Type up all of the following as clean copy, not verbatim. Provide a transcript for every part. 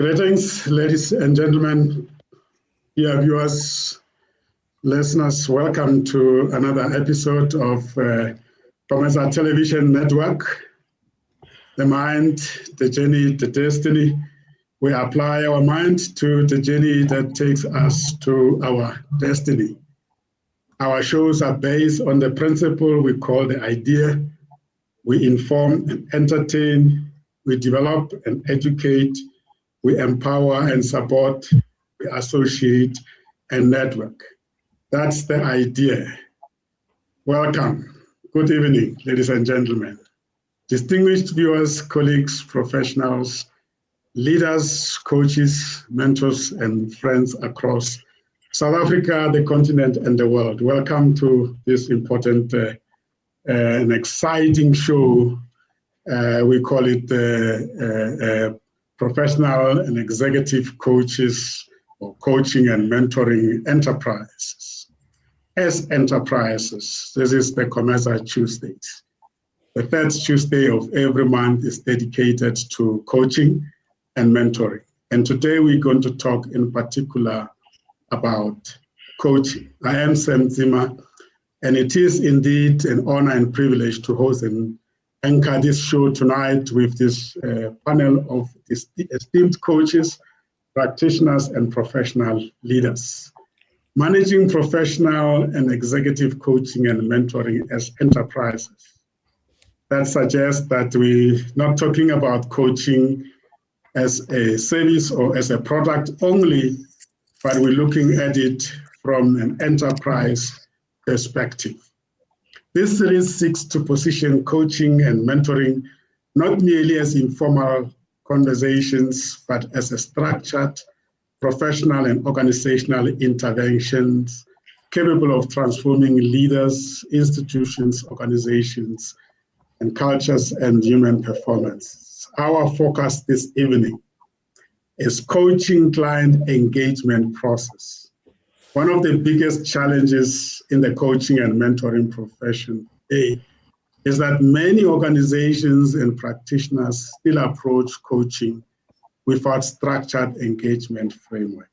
Greetings, ladies and gentlemen, dear viewers, listeners. Welcome to another episode of COMETSA Television Network. The mind, the journey, the destiny. We apply our mind to the journey that takes us to our destiny. Our shows are based on the principle we call the idea. We inform and entertain, we develop and educate, we empower and support, we associate and network. That's the idea. Welcome. Good evening, ladies and gentlemen. Distinguished viewers, colleagues, professionals, leaders, coaches, mentors, and friends across South Africa, the continent, and the world. Welcome to this important and exciting show. We call it Professional and Executive Coaches or Coaching and Mentoring Enterprises. As enterprises, this is the COMETSA Tuesdays. The third Tuesday of every month is dedicated to coaching and mentoring. And today we're going to talk in particular about coaching. I am Sam Zima, and it is indeed an honor and privilege to host and anchor this show tonight with this panel of esteemed coaches, practitioners, and professional leaders. Managing professional and executive coaching and mentoring as enterprises. That suggests that we're not talking about coaching as a service or as a product only, but we're looking at it from an enterprise perspective. This series seeks to position coaching and mentoring not merely as informal conversations, but as a structured, professional and organizational interventions capable of transforming leaders, institutions, organizations, and cultures and human performance. Our focus this evening is coaching client engagement process. One of the biggest challenges in the coaching and mentoring profession today is that many organizations and practitioners still approach coaching without structured engagement framework.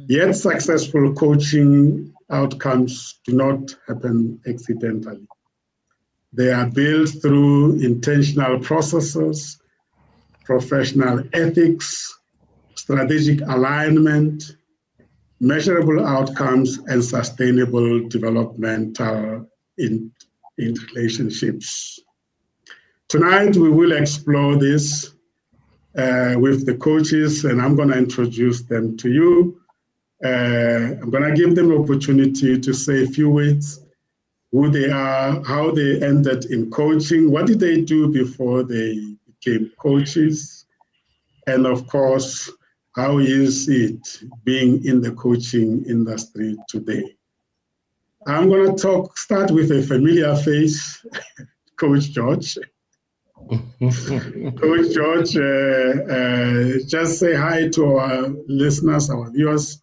Yet successful coaching outcomes do not happen accidentally. They are built through intentional processes, professional ethics, strategic alignment, measurable outcomes, and sustainable developmental in relationships. Tonight, we will explore this with the coaches, and I'm going to introduce them to you. I'm going to give them an opportunity to say a few words, who they are, how they ended in coaching, what did they do before they became coaches, and of course, how is it being in the coaching industry today? I'm going to start with a familiar face, Coach George. Coach George, just say hi to our listeners, our viewers,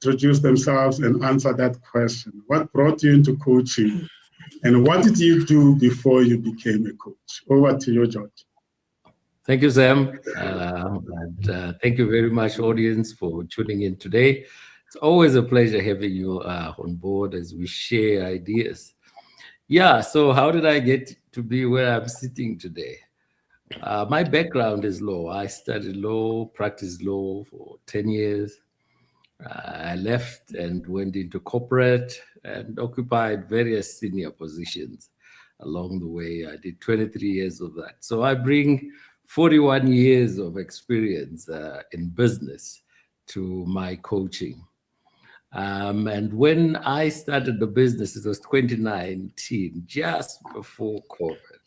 introduce themselves and answer that question. What brought you into coaching and what did you do before you became a coach? Over to you, George. Thank you, Sam. And thank you very much, audience, for tuning in today. It's always a pleasure having you on board as we share ideas. Yeah, so how did I get to be where I'm sitting today? My background is law. I studied law, practiced law for 10 years. I left and went into corporate and occupied various senior positions along the way. I did 23 years of that. So I bring 41 years of experience in business to my coaching. And when I started the business, it was 2019, just before COVID.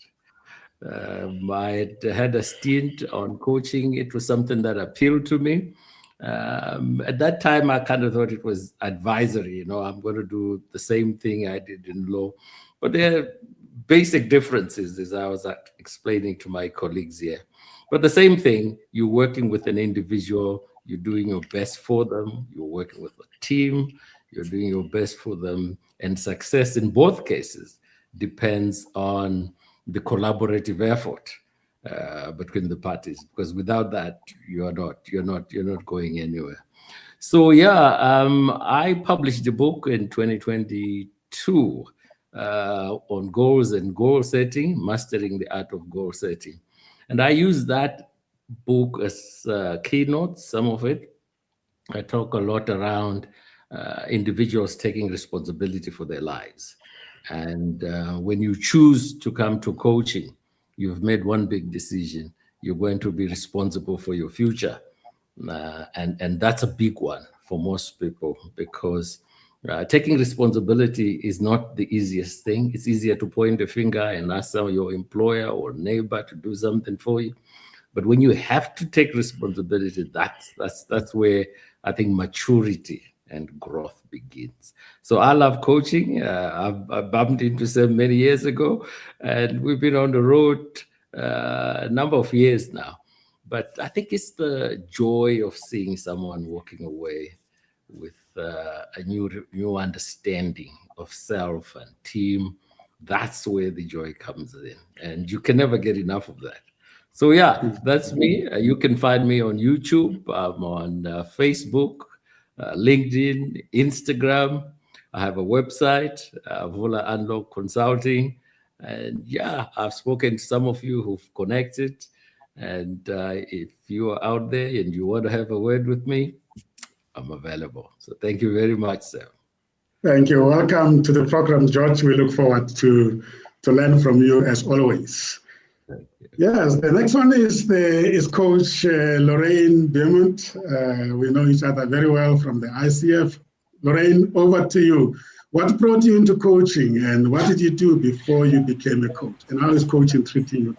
I had a stint on coaching. It was something that appealed to me. At that time, I kind of thought it was advisory. I'm going to do the same thing I did in law. But there are basic differences, as I was explaining to my colleagues here. But the same thing, you're working with an individual, you're doing your best for them, you're working with a team, you're doing your best for them, and success in both cases depends on the collaborative effort between the parties, because without that, you're not going anywhere. So yeah, I published a book in 2022 on goals and goal setting, mastering the art of goal setting, and I use that book as keynotes. Some of it, I talk a lot around individuals taking responsibility for their lives, and when you choose to come to coaching, you've made one big decision. You're going to be responsible for your future. And that's a big one for most people, because taking responsibility is not the easiest thing. It's easier to point a finger and ask your employer or neighbor to do something for you. But when you have to take responsibility, that's where I think maturity and growth begins. So I love coaching. I bumped into Sam many years ago, and we've been on the road a number of years now. But I think it's the joy of seeing someone walking away with a new understanding of self and team. That's where the joy comes in, and you can never get enough of that. So yeah, that's me. You can find me on YouTube. I'm on Facebook, LinkedIn, Instagram. I have a website, Vola Unlock Consulting. And yeah, I've spoken to some of you who've connected. And if you are out there and you want to have a word with me, I'm available. So thank you very much, Sam. Thank you. Welcome to the program, George. We look forward to learn from you as always. Yes, the next one is Coach Lorraine Beaumont. We know each other very well from the ICF. Lorraine, over to you. What brought you into coaching, and what did you do before you became a coach? And how is coaching treating you?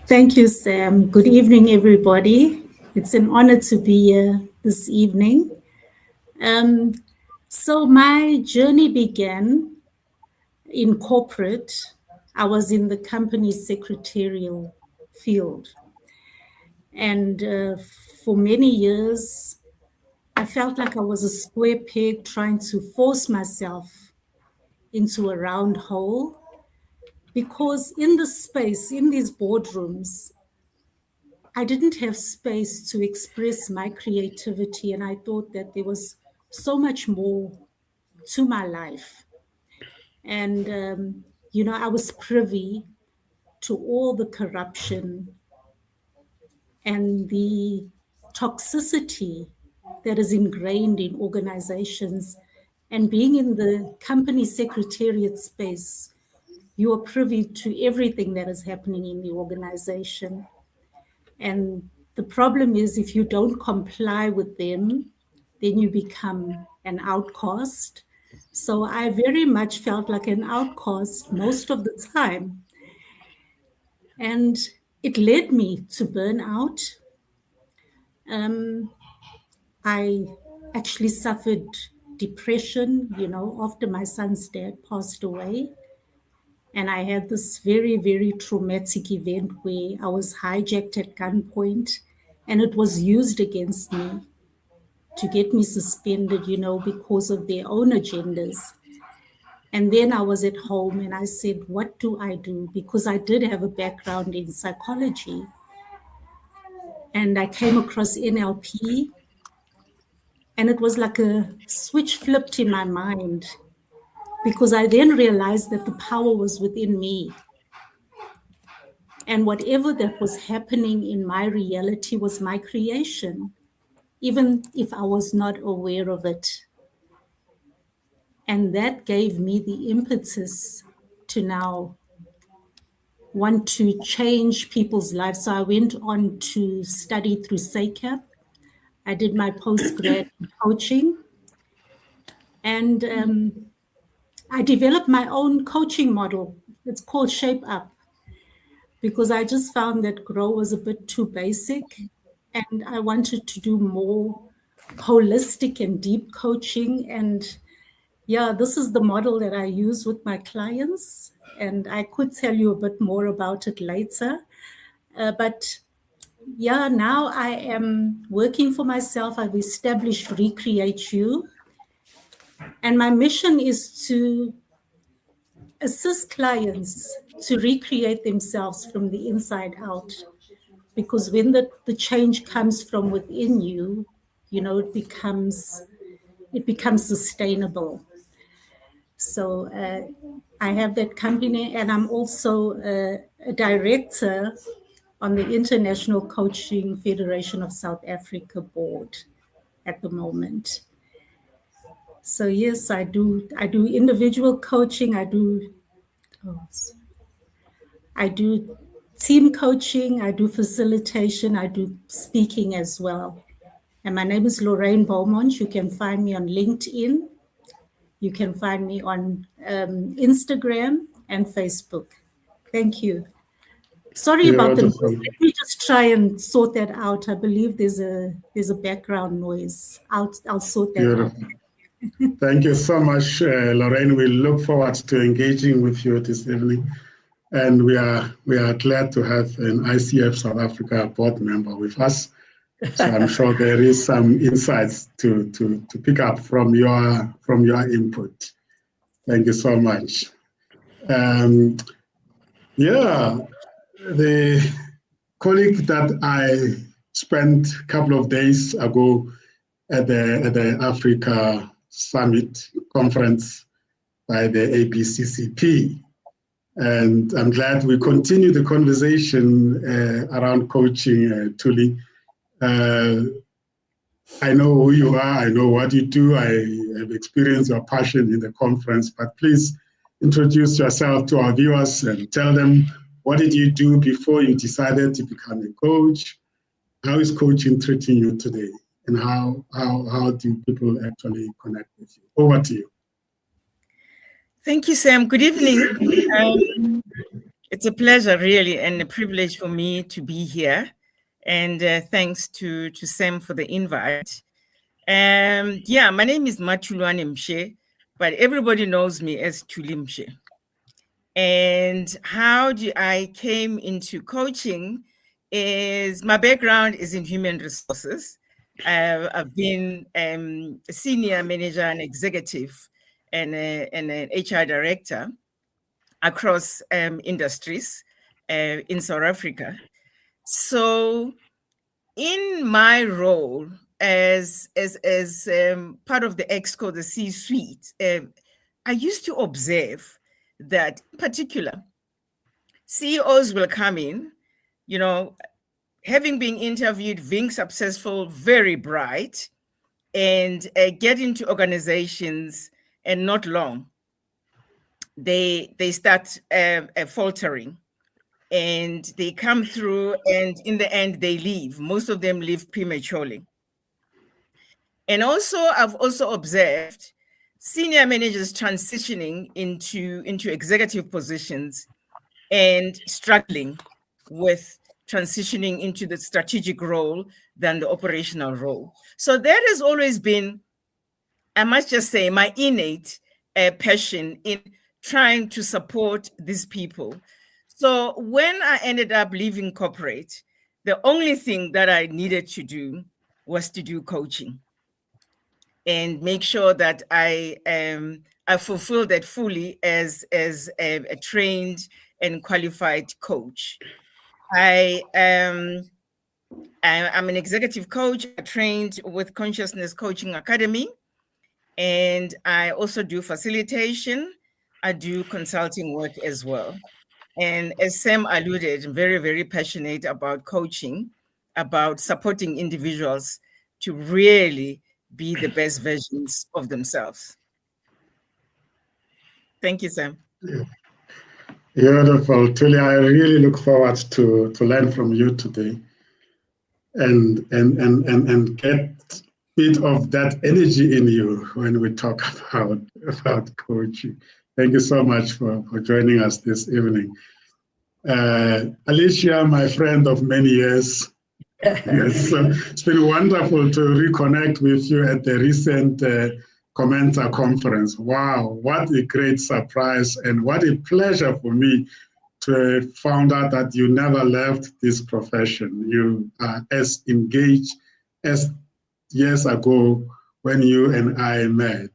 Thank you, Sam. Good evening, everybody. It's an honor to be here this evening. So my journey began in corporate. I was in the company secretarial field. And for many years, I felt like I was a square peg trying to force myself into a round hole, because in the space, in these boardrooms, I didn't have space to express my creativity, and I thought that there was so much more to my life. And, I was privy to all the corruption and the toxicity that is ingrained in organizations. And being in the company secretariat space, you are privy to everything that is happening in the organization. And the problem is, if you don't comply with them, then you become an outcast. So I very much felt like an outcast most of the time. And it led me to burnout. I actually suffered depression, after my son's dad passed away. And I had this very, very traumatic event where I was hijacked at gunpoint, and it was used against me to get me suspended, because of their own agendas. And then I was at home and I said, what do I do? Because I did have a background in psychology. And I came across NLP, and it was like a switch flipped in my mind, because I then realized that the power was within me. And whatever that was happening in my reality was my creation, even if I was not aware of it. And that gave me the impetus to now want to change people's lives. So I went on to study through SACAP. I did my postgrad coaching. And I developed my own coaching model. It's called Shape Up, because I just found that Grow was a bit too basic, and I wanted to do more holistic and deep coaching. And yeah, this is the model that I use with my clients, and I could tell you a bit more about it later. But yeah, now I am working for myself. I've established Recreate You, and my mission is to assist clients to recreate themselves from the inside out. Because when the change comes from within you, it becomes sustainable. So I have that company, and I'm also a director on the International Coaching Federation of South Africa board at the moment. So yes, I do individual coaching. I do team coaching. I do facilitation. I do speaking as well. And my name is Lorraine Beaumont. You can find me on LinkedIn. You can find me on Instagram and Facebook. Thank you. Sorry about the noise. Let me just try and sort that out. I believe there's a background noise. I'll sort that out. Thank you so much, Lorraine. We look forward to engaging with you this evening. And we are glad to have an ICF South Africa board member with us. So I'm sure there is some insights to pick up from your input. Thank you so much. The colleague that I spent a couple of days ago at the Africa Summit conference by the ABCCP, and I'm glad we continue the conversation around coaching, Thuli. I know who you are, I know what you do, I have experienced your passion in the conference, but please introduce yourself to our viewers and tell them, what did you do before you decided to become a coach? How is coaching treating you today? And how do people actually connect with you? Over to you. Thank you, Sam. Good evening. It's a pleasure, really, and a privilege for me to be here. And thanks to Sam for the invite. My name is Matulwane Mshe, but everybody knows me as Thuli Mshe. And how I came into coaching is my background is in human resources. I've been a senior manager and executive and an HR director across industries in South Africa. So in my role as part of the EXCO, the C-suite, I used to observe that in particular, CEOs will come in, having been interviewed, being successful, very bright, and get into organizations, and not long, they start faltering, and they come through, and in the end, they leave. Most of them leave prematurely. And also, I've also observed senior managers transitioning into executive positions and struggling with transitioning into the strategic role than the operational role. So there has always been, I must just say, my innate passion in trying to support these people. So when I ended up leaving corporate, the only thing that I needed to do was to do coaching and make sure that I fulfill that fully as a trained and qualified coach. I'm an executive coach. I trained with Consciousness Coaching Academy, and I also do facilitation. I do consulting work as well. And as Sam alluded, I'm very, very passionate about coaching, about supporting individuals to really be the best versions of themselves. Thank you, Sam. Beautiful. Thuli, I really look forward to learn from you today and get a bit of that energy in you when we talk about coaching. Thank you so much for joining us this evening. Alicia, my friend of many years, yes, so it's been wonderful to reconnect with you at the recent COMETSA conference. Wow, what a great surprise and what a pleasure for me to have found out that you never left this profession. You are as engaged as years ago when you and I met.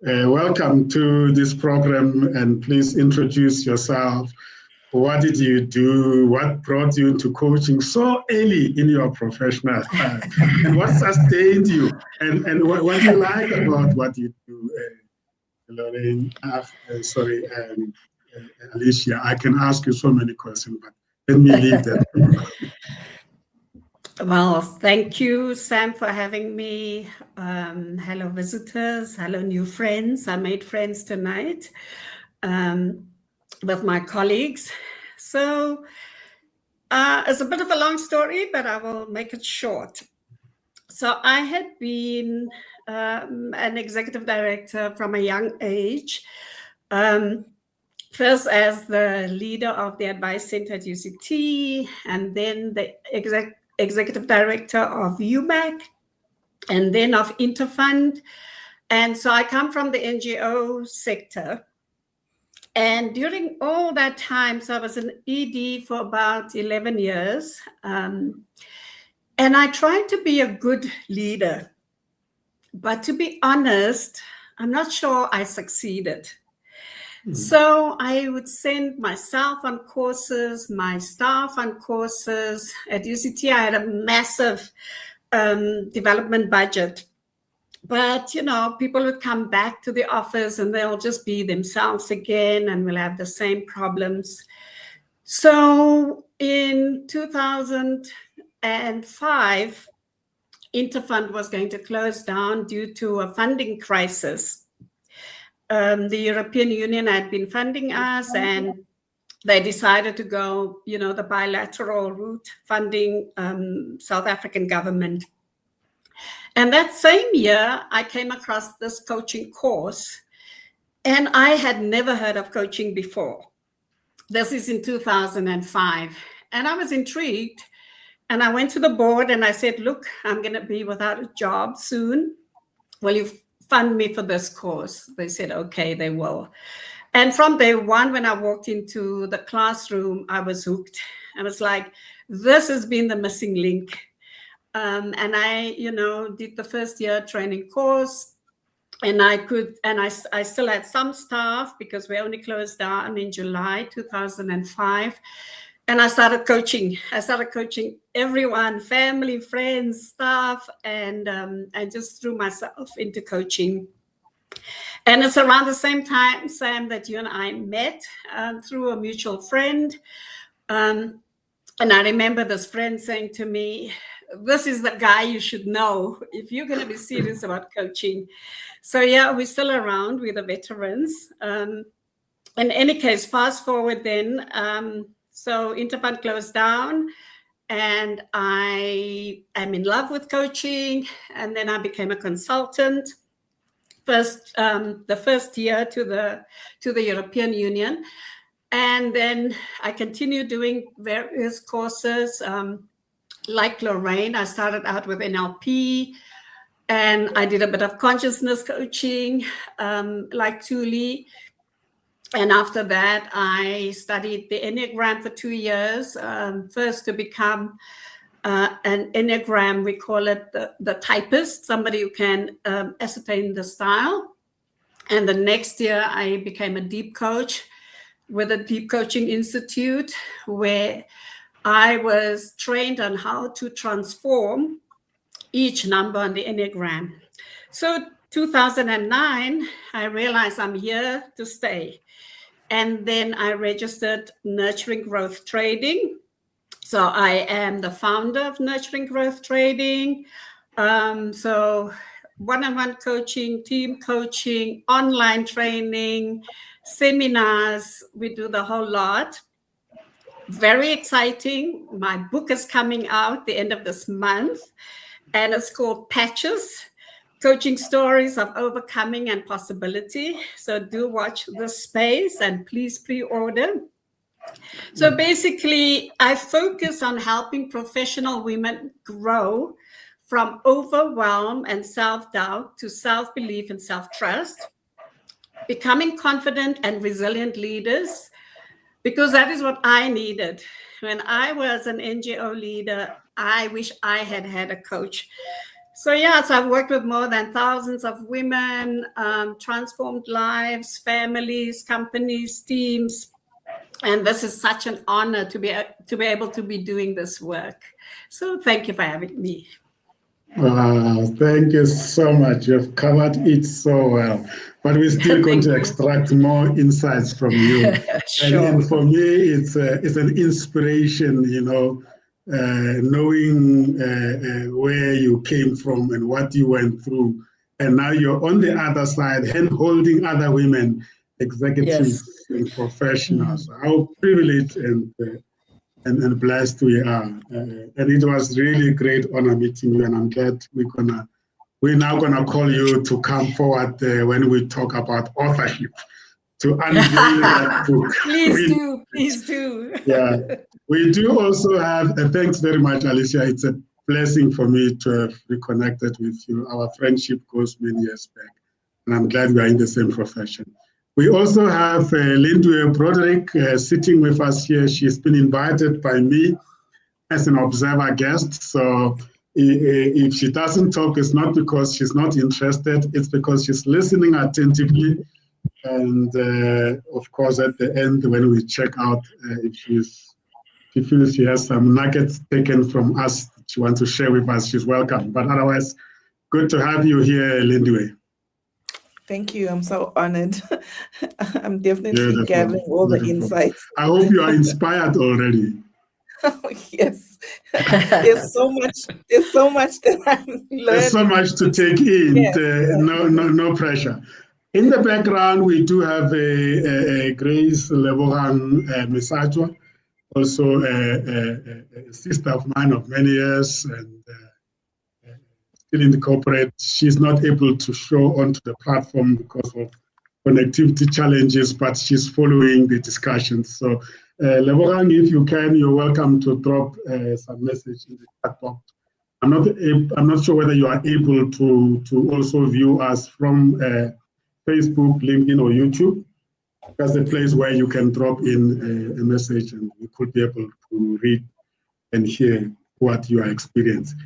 Welcome to this program, and please introduce yourself. What did you do? What brought you into coaching so early in your professional life? And what sustained you? And what do you like about what you do, Lorraine? Alicia, I can ask you so many questions, but let me leave that. Well, thank you, Sam, for having me. Hello, visitors. Hello, new friends. I made friends tonight with my colleagues. So it's a bit of a long story, but I will make it short. So I had been an executive director from a young age. First as the leader of the Advice Center at UCT, and then the executive director of UMAC, and then of Interfund. And so I come from the NGO sector. And during all that time, so I was an ED for about 11 years. And I tried to be a good leader. But to be honest, I'm not sure I succeeded. So I would send myself on courses, my staff on courses. At UCT, I had a massive development budget. But, you know, people would come back to the office and they'll just be themselves again and we'll have the same problems. So in 2005, Interfund was going to close down due to a funding crisis. The European Union had been funding us and they decided to go, you know, the bilateral route, funding South African government. And that same year, I came across this coaching course and I had never heard of coaching before. This is in 2005. And I was intrigued and I went to the board and I said, look, I'm going to be without a job soon. Will you fund me for this course? They said, okay, they will. And from day one, when I walked into the classroom, I was hooked. I was like, this has been the missing link. And I, you know, did the first year training course and I still had some staff because we only closed down in July 2005. And I started coaching. I started coaching everyone, family, friends, staff, and I just threw myself into coaching. And it's around the same time, Sam, that you and I met through a mutual friend. And I remember this friend saying to me, this is the guy you should know if you're going to be serious about coaching. So yeah, we're still around. We're the veterans. In any case, fast forward then. So Interfund closed down and I am in love with coaching. And then I became a consultant. The first year to the European Union. And then I continued doing various courses. Like Lorraine, I started out with NLP and I did a bit of consciousness coaching, like Tuli. And after that, I studied the Enneagram for 2 years, first to become an Enneagram, we call it the typist, somebody who can ascertain the style. And the next year, I became a deep coach with a Deep Coaching Institute, where I was trained on how to transform each number on the Enneagram. So 2009, I realized I'm here to stay. And then I registered Nurturing Growth Trading. So I am the founder of Nurturing Growth Trading. So one-on-one coaching, team coaching, online training, seminars, we do the whole lot. Very exciting. My book is coming out the end of this month, and it's called Patches, Coaching Stories of Overcoming and Possibility. So do watch this space and please pre-order. So basically, I focus on helping professional women grow from overwhelm and self-doubt to self-belief and self-trust, becoming confident and resilient leaders, because that is what I needed. When I was an NGO leader, I wish I had had a coach. So yes, I've worked with more than thousands of women, transformed lives, families, companies, teams, and this is such an honor to be able to be doing this work. So thank you for having me. Thank you so much. You've covered it so well. But we're still going to extract more insights from you. Sure. And for me, it's an inspiration, you know, knowing where you came from and what you went through. And now you're on the other side, hand-holding other women, executives and professionals. How privileged and blessed we are. And it was really a great honor meeting you, and I'm glad we're now gonna call you to come forward when we talk about authorship, to unveil that book. Please do. Yeah, we do also have, thanks very much, Alicia. It's a blessing for me to have reconnected with you. Our friendship goes many years back, and I'm glad we are in the same profession. We also have Lindwe Broderick sitting with us here. She's been invited by me as an observer guest. So if she doesn't talk, it's not because she's not interested, it's because she's listening attentively. And of course, at the end, when we check out, if she feels she has some nuggets taken from us that she wants to share with us, she's welcome. But otherwise, good to have you here, Lindwe. Thank you. I'm so honored. I'm definitely Beautiful. gathering all the insights. I hope you are inspired already. Oh, yes. There's so much that I'm learning. There's so much to take in. Yes. No pressure. In the background, we do have a Grace Lebogang Misajwa, also a sister of mine of many years, and still in the corporate. She's not able to show onto the platform because of connectivity challenges, but she's following the discussions. So, Lebogang, if you can, you're welcome to drop some message in the chat box. I'm not sure whether you are able to also view us from Facebook, LinkedIn, or YouTube. That's the place where you can drop in a message, and we could be able to read and hear what you are experiencing.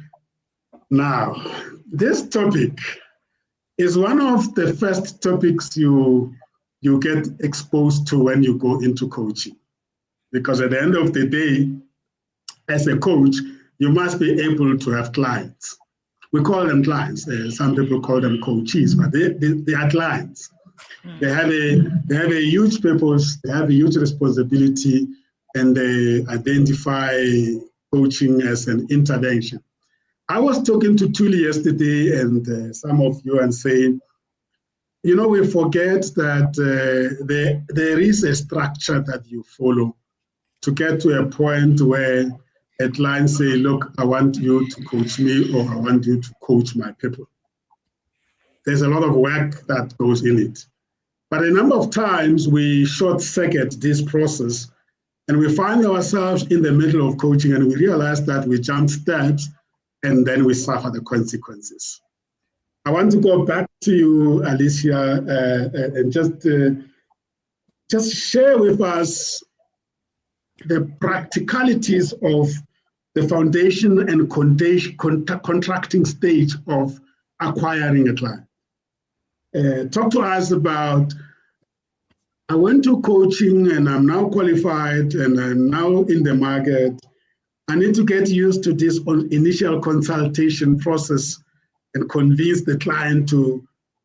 Now, this topic is one of the first topics you get exposed to when you go into coaching. Because at the end of the day, as a coach, you must be able to have clients. We call them clients. Some people call them coaches, but they are clients. They have a huge purpose, they have a huge responsibility, and they identify coaching as an intervention. I was talking to Tuli yesterday and some of you and saying, you know, we forget that there is a structure that you follow to get to a point where a client say, look, I want you to coach me, or I want you to coach my people. There's a lot of work that goes in it. But a number of times we short-circuit this process and we find ourselves in the middle of coaching and we realize that we jump steps and then we suffer the consequences. I want to go back to you, Alicia, and just share with us the practicalities of the foundation and contracting stage of acquiring a client. Talk to us about, I went to coaching and I'm now qualified and I'm now in the market. I need to get used to this initial consultation process and convince the client to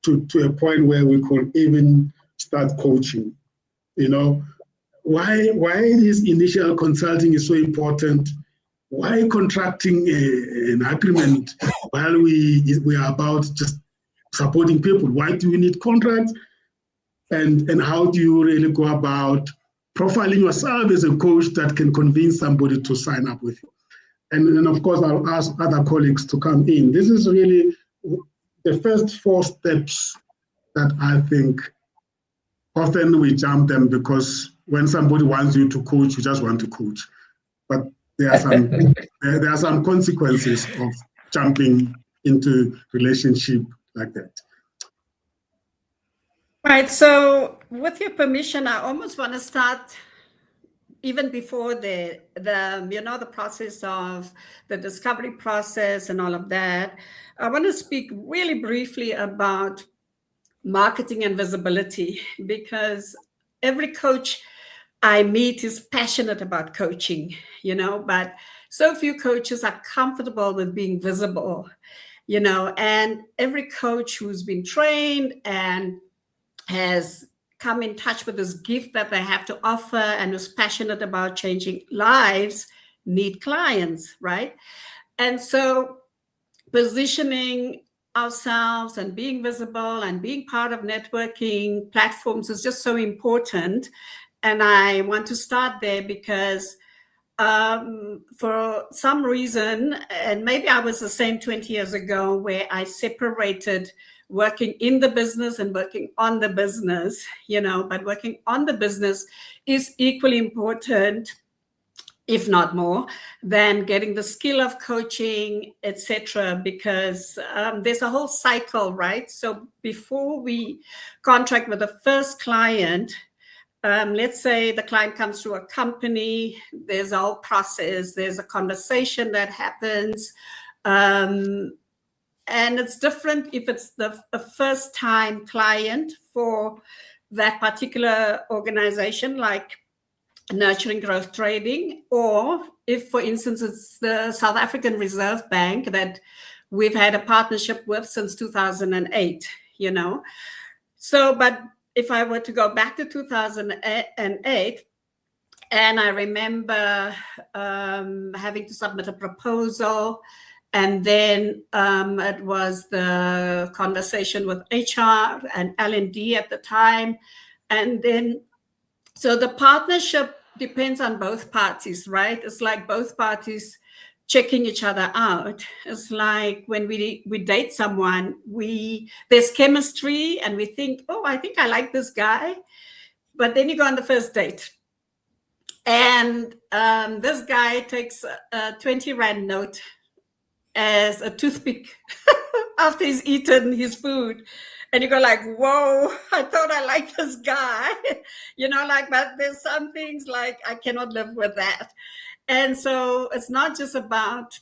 a point where we could even start coaching. You know, why this initial consulting is so important? Why contracting an agreement while we are about just supporting people? Why do we need contracts? And how do you really go about profiling yourself as a coach that can convince somebody to sign up with you? And then, of course, I'll ask other colleagues to come in. This is really the first 4 steps that I think often we jump them because when somebody wants you to coach, you just want to coach. But there are some consequences of jumping into relationship like that. Right. So with your permission, I almost want to start even before the process of the discovery process and all of that, I want to speak really briefly about marketing and visibility, because every coach I meet is passionate about coaching, but so few coaches are comfortable with being visible, and every coach who's been trained and has come in touch with this gift that they have to offer and is passionate about changing lives need clients, right? And so positioning ourselves and being visible and being part of networking platforms is just so important. And I want to start there because for some reason, and maybe I was the same 20 years ago, where I separated working in the business and working on the business, but working on the business is equally important, if not more, than getting the skill of coaching, etc., because there's a whole cycle, right? So before we contract with the first client, let's say the client comes through a company, there's a whole process, there's a conversation that happens, and it's different if it's a first-time client for that particular organization, like Nurturing Growth Trading, or if, for instance, it's the South African Reserve Bank that we've had a partnership with since 2008, So, but if I were to go back to 2008, and I remember having to submit a proposal, and then it was the conversation with HR and L&D at the time. And then, so the partnership depends on both parties, right? It's like both parties checking each other out. It's like when we date someone, there's chemistry and we think, oh, I think I like this guy. But then you go on the first date. And this guy takes a 20 Rand note as a toothpick after he's eaten his food. And you go like, whoa, I thought I liked this guy. But there's some things like I cannot live with that. And so it's not just about,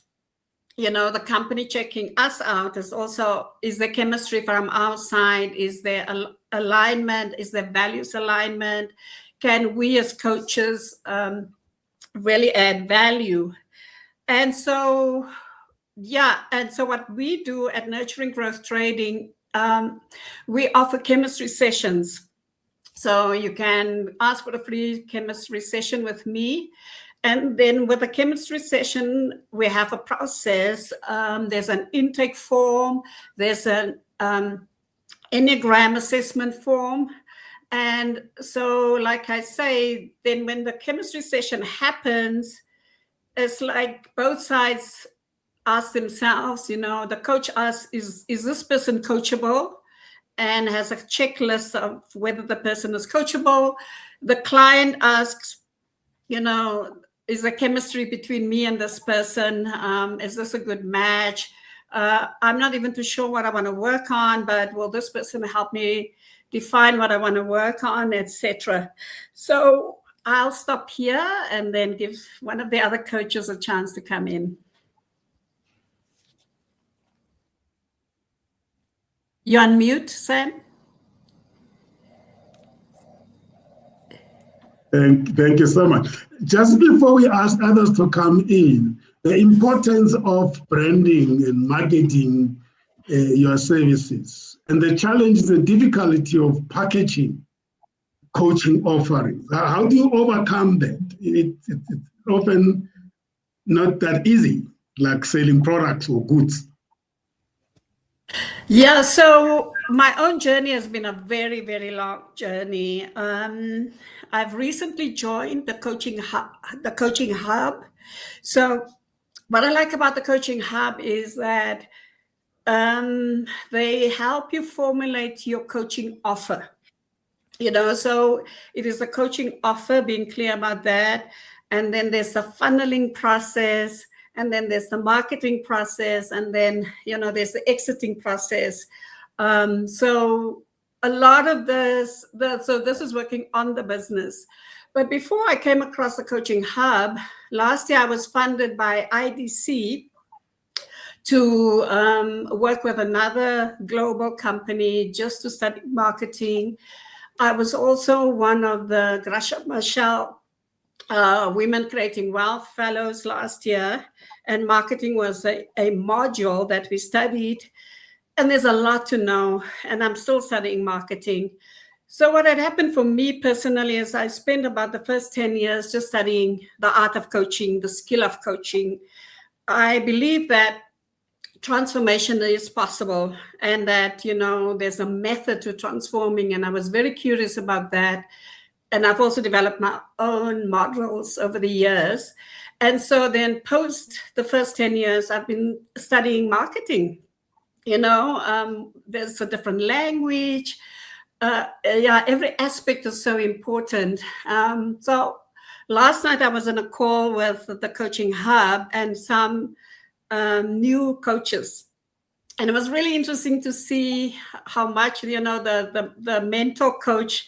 the company checking us out. It's also, is there chemistry from our side? Is there alignment? Is there values alignment? Can we as coaches really add value? And so, what we do at Nurturing Growth Trading, we offer chemistry sessions. So you can ask for a free chemistry session with me. And then with a chemistry session, we have a process. There's an intake form. There's an Enneagram assessment form. And so, like I say, then when the chemistry session happens, it's like both sides ask themselves, the coach asks, is this person coachable? And has a checklist of whether the person is coachable. The client asks, is there chemistry between me and this person? Is this a good match? I'm not even too sure what I want to work on, but will this person help me define what I want to work on, etc. So I'll stop here and then give one of the other coaches a chance to come in. You're on mute, Sam. Thank you so much. Just before we ask others to come in, the importance of branding and marketing your services, and the challenge, the difficulty of packaging coaching offerings. How do you overcome that? It's often not that easy, like selling products or goods. Yeah, so my own journey has been a very, very long journey. I've recently joined the coaching hub. So what I like about the coaching hub is that they help you formulate your coaching offer. So it is a coaching offer, being clear about that. And then there's the funneling process. And then there's the marketing process, and then, there's the exiting process. So a lot of this, so this is working on the business. But before I came across the Coaching Hub, last year I was funded by IDC to work with another global company just to study marketing. I was also one of the Gracia Michelle Women Creating Wealth Fellows last year, and marketing was a module that we studied. And there's a lot to know, and I'm still studying marketing. So what had happened for me personally is I spent about the first 10 years just studying the art of coaching, the skill of coaching. I believe that transformation is possible, and that, you know, there's a method to transforming, and I was very curious about that. And I've also developed my own models over the years. And so then post the first 10 years, I've been studying marketing. You know, there's a different language. Every aspect is so important. So last night I was in a call with the Coaching Hub and some new coaches. And it was really interesting to see how much, you know, the mentor coach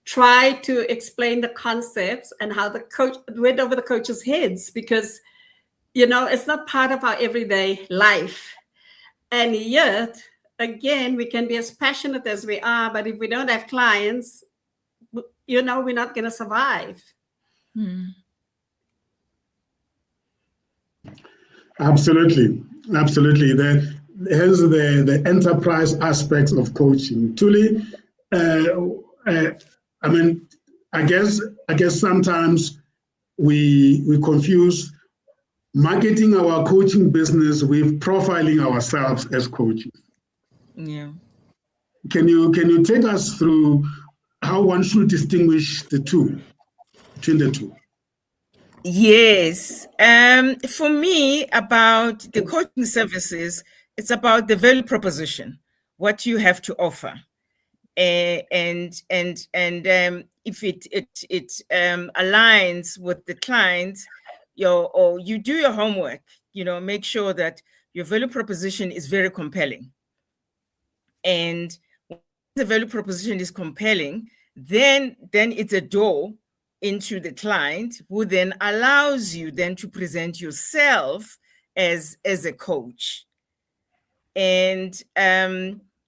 tried to explain the concepts and how the coach went over the coach's heads, because, you know, it's not part of our everyday life. And yet, again, we can be as passionate as we are, but if we don't have clients, you know, we're not going to survive. Absolutely. Absolutely. Hence the enterprise aspects of coaching. Truly, I mean, I guess sometimes we confuse marketing our coaching business with profiling ourselves as coaches. Yeah. Can you take us through how one should distinguish between the two? Yes. For me, about the coaching services, it's about the value proposition, what you have to offer. And if it aligns with the clients, or you do your homework, you know, make sure that your value proposition is very compelling. And when the value proposition is compelling, then it's a door into the client, who then allows you then to present yourself as a coach. And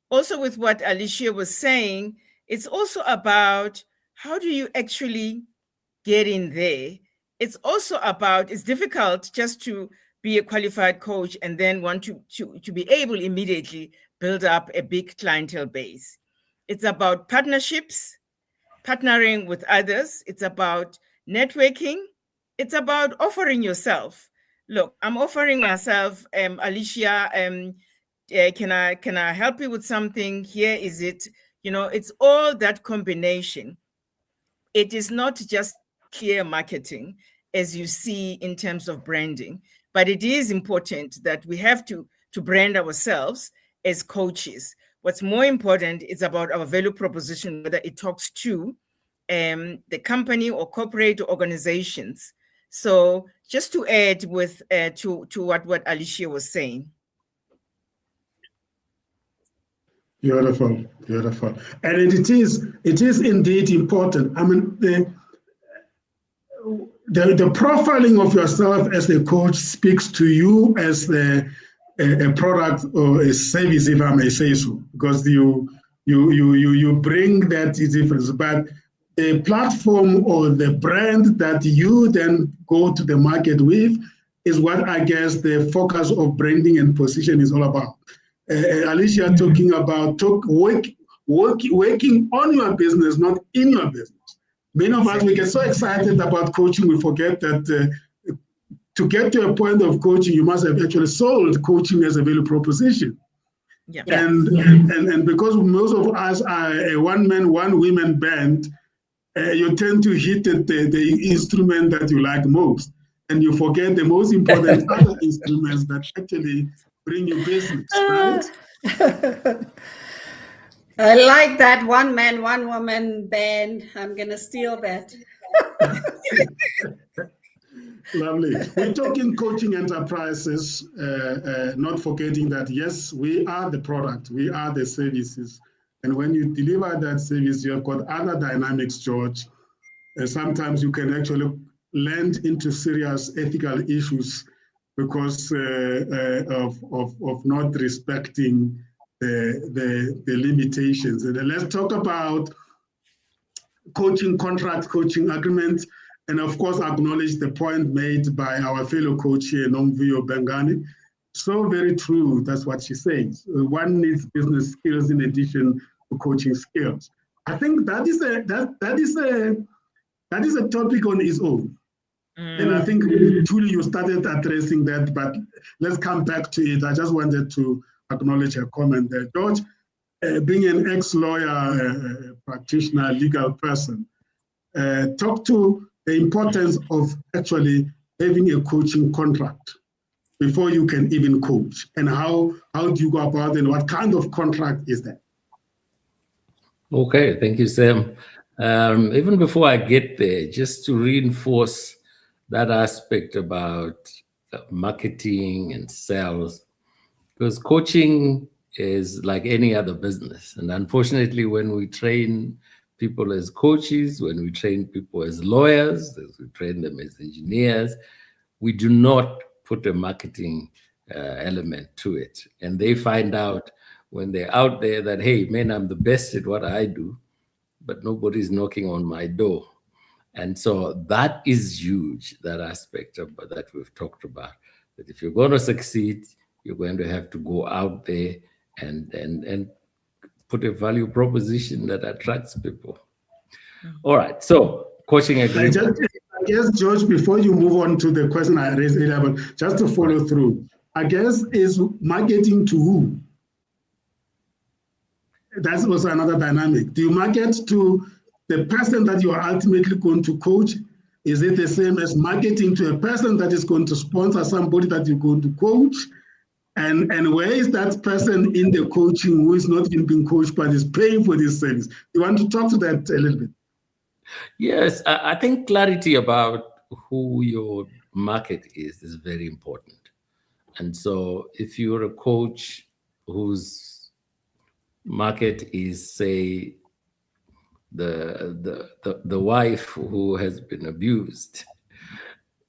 also with what Alicia was saying, it's also about how do you actually get in there. It's also about, it's difficult just to be a qualified coach and then want to be able immediately build up a big clientele base. It's about partnerships, partnering with others. It's about networking. It's about offering yourself. Look, I'm offering myself, Alicia, can I help you with something? Here is it. You know, it's all that combination. It is not just clear marketing, as you see in terms of branding, but it is important that we have to brand ourselves as coaches. What's more important is about our value proposition, whether it talks to the company or corporate organizations. So just to add with to what Alicia was saying. Beautiful, beautiful. And it is indeed important. I mean, the profiling of yourself as a coach speaks to you as a product or a service, if I may say so, because you bring that difference. But the platform or the brand that you then go to the market with is what I guess the focus of branding and position is all about. Alicia talking about working on your business, not in your business. Many of us, we get so excited about coaching, we forget that to get to a point of coaching, you must have actually sold coaching as a value proposition. Yeah. And because most of us are a one-man, one-women band, you tend to hit the instrument that you like most, and you forget the most important other instruments that actually bring you business, right? I like that one man, one woman band. I'm going to steal that. Lovely. We're talking coaching enterprises, not forgetting that, yes, we are the product, we are the services, And when you deliver that service, you have got other dynamics, George. Sometimes you can actually land into serious ethical issues because of not respecting the limitations. And then let's talk about coaching contracts, coaching agreements, and of course acknowledge the point made by our fellow coach here, Nomvio Bengani. So very true, that's what she says. One needs business skills in addition to coaching skills. I think that is a topic on its own. And I think Julie, you started addressing that, but let's come back to it. I just wanted to acknowledge her comment there. George, being an ex-lawyer, practitioner, legal person, talk to the importance of actually having a coaching contract before you can even coach, and how do you go about it, and what kind of contract is that? Okay, thank you, Sam. Even before I get there, just to reinforce that aspect about marketing and sales, because coaching is like any other business. And unfortunately, when we train people as coaches, when we train people as lawyers, as we train them as engineers, we do not put a marketing element to it. And they find out when they're out there that, hey, man, I'm the best at what I do, but nobody's knocking on my door. And so that is huge, that aspect of that we've talked about. That if you're going to succeed, you're going to have to go out there and put a value proposition that attracts people. All right, so coaching agreement. I guess, George, before you move on to the question I raised earlier, but just to follow through, I guess is marketing to who? That's also another dynamic. Do you market to the person that you are ultimately going to coach? Is it the same as marketing to a person that is going to sponsor somebody that you're going to coach? And where is that person in the coaching who is not even being coached but is paying for this service? You want to talk to that a little bit? Yes, I think clarity about who your market is very important. And so if you're a coach whose market is, say, the wife who has been abused,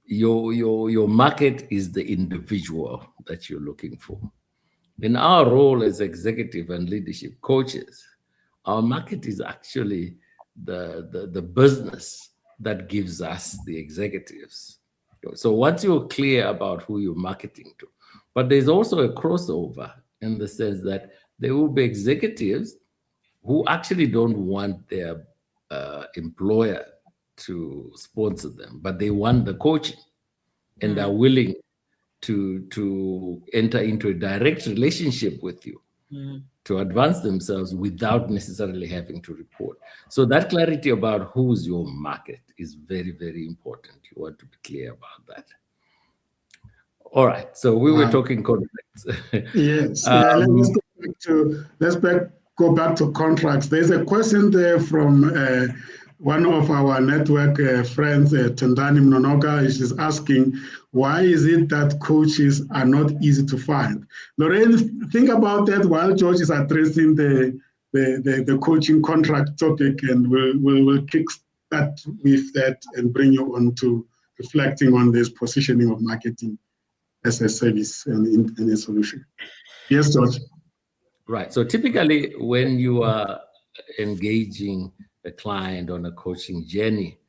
your market is the individual that you're looking for. In our role as executive and leadership coaches, our market is actually the business that gives us the executives. So once you're clear about who you're marketing to, but there's also a crossover in the sense that there will be executives who actually don't want their employer to sponsor them, but they want the coaching and are willing to enter into a direct relationship with you to advance themselves without necessarily having to report. So that clarity about who's your market is very, very important. You want to be clear about that. All right, so we were talking contracts. Yes, let's go back to contracts. There's a question there from one of our network friends, Tendani Mnonoka. She's asking, why is it that coaches are not easy to find? Lorraine, think about that while George is addressing the coaching contract topic, and we'll kick that with that and bring you on to reflecting on this positioning of marketing as a service and a solution. Yes, George. Right. So typically when you are engaging a client on a coaching journey,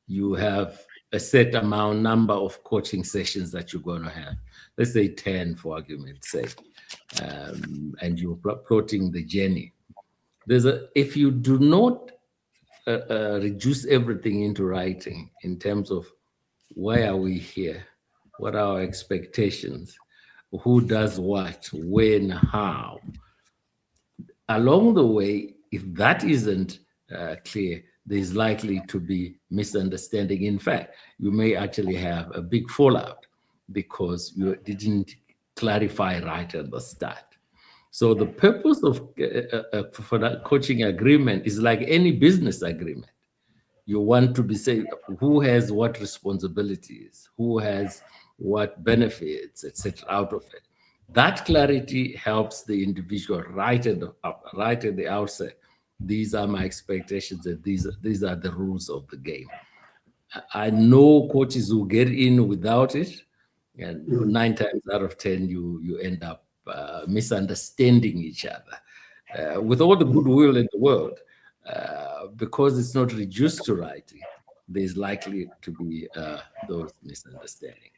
you have a set number of coaching sessions that you're going to have. Let's say 10 for argument's sake, and you're plotting the journey. If you do not reduce everything into writing in terms of why are we here, what are our expectations, who does what, when, how, along the way, if that isn't clear, there's likely to be misunderstanding. In fact, you may actually have a big fallout because you didn't clarify right at the start. So the purpose of for that coaching agreement is like any business agreement. You want to be saying who has what responsibilities, who has what benefits, etc. out of it. That clarity helps the individual right at the outset. These are my expectations, and these are the rules of the game. I know coaches who get in without it, and 9 times out of 10, you end up misunderstanding each other. With all the goodwill in the world, because it's not reduced to writing, there's likely to be those misunderstandings.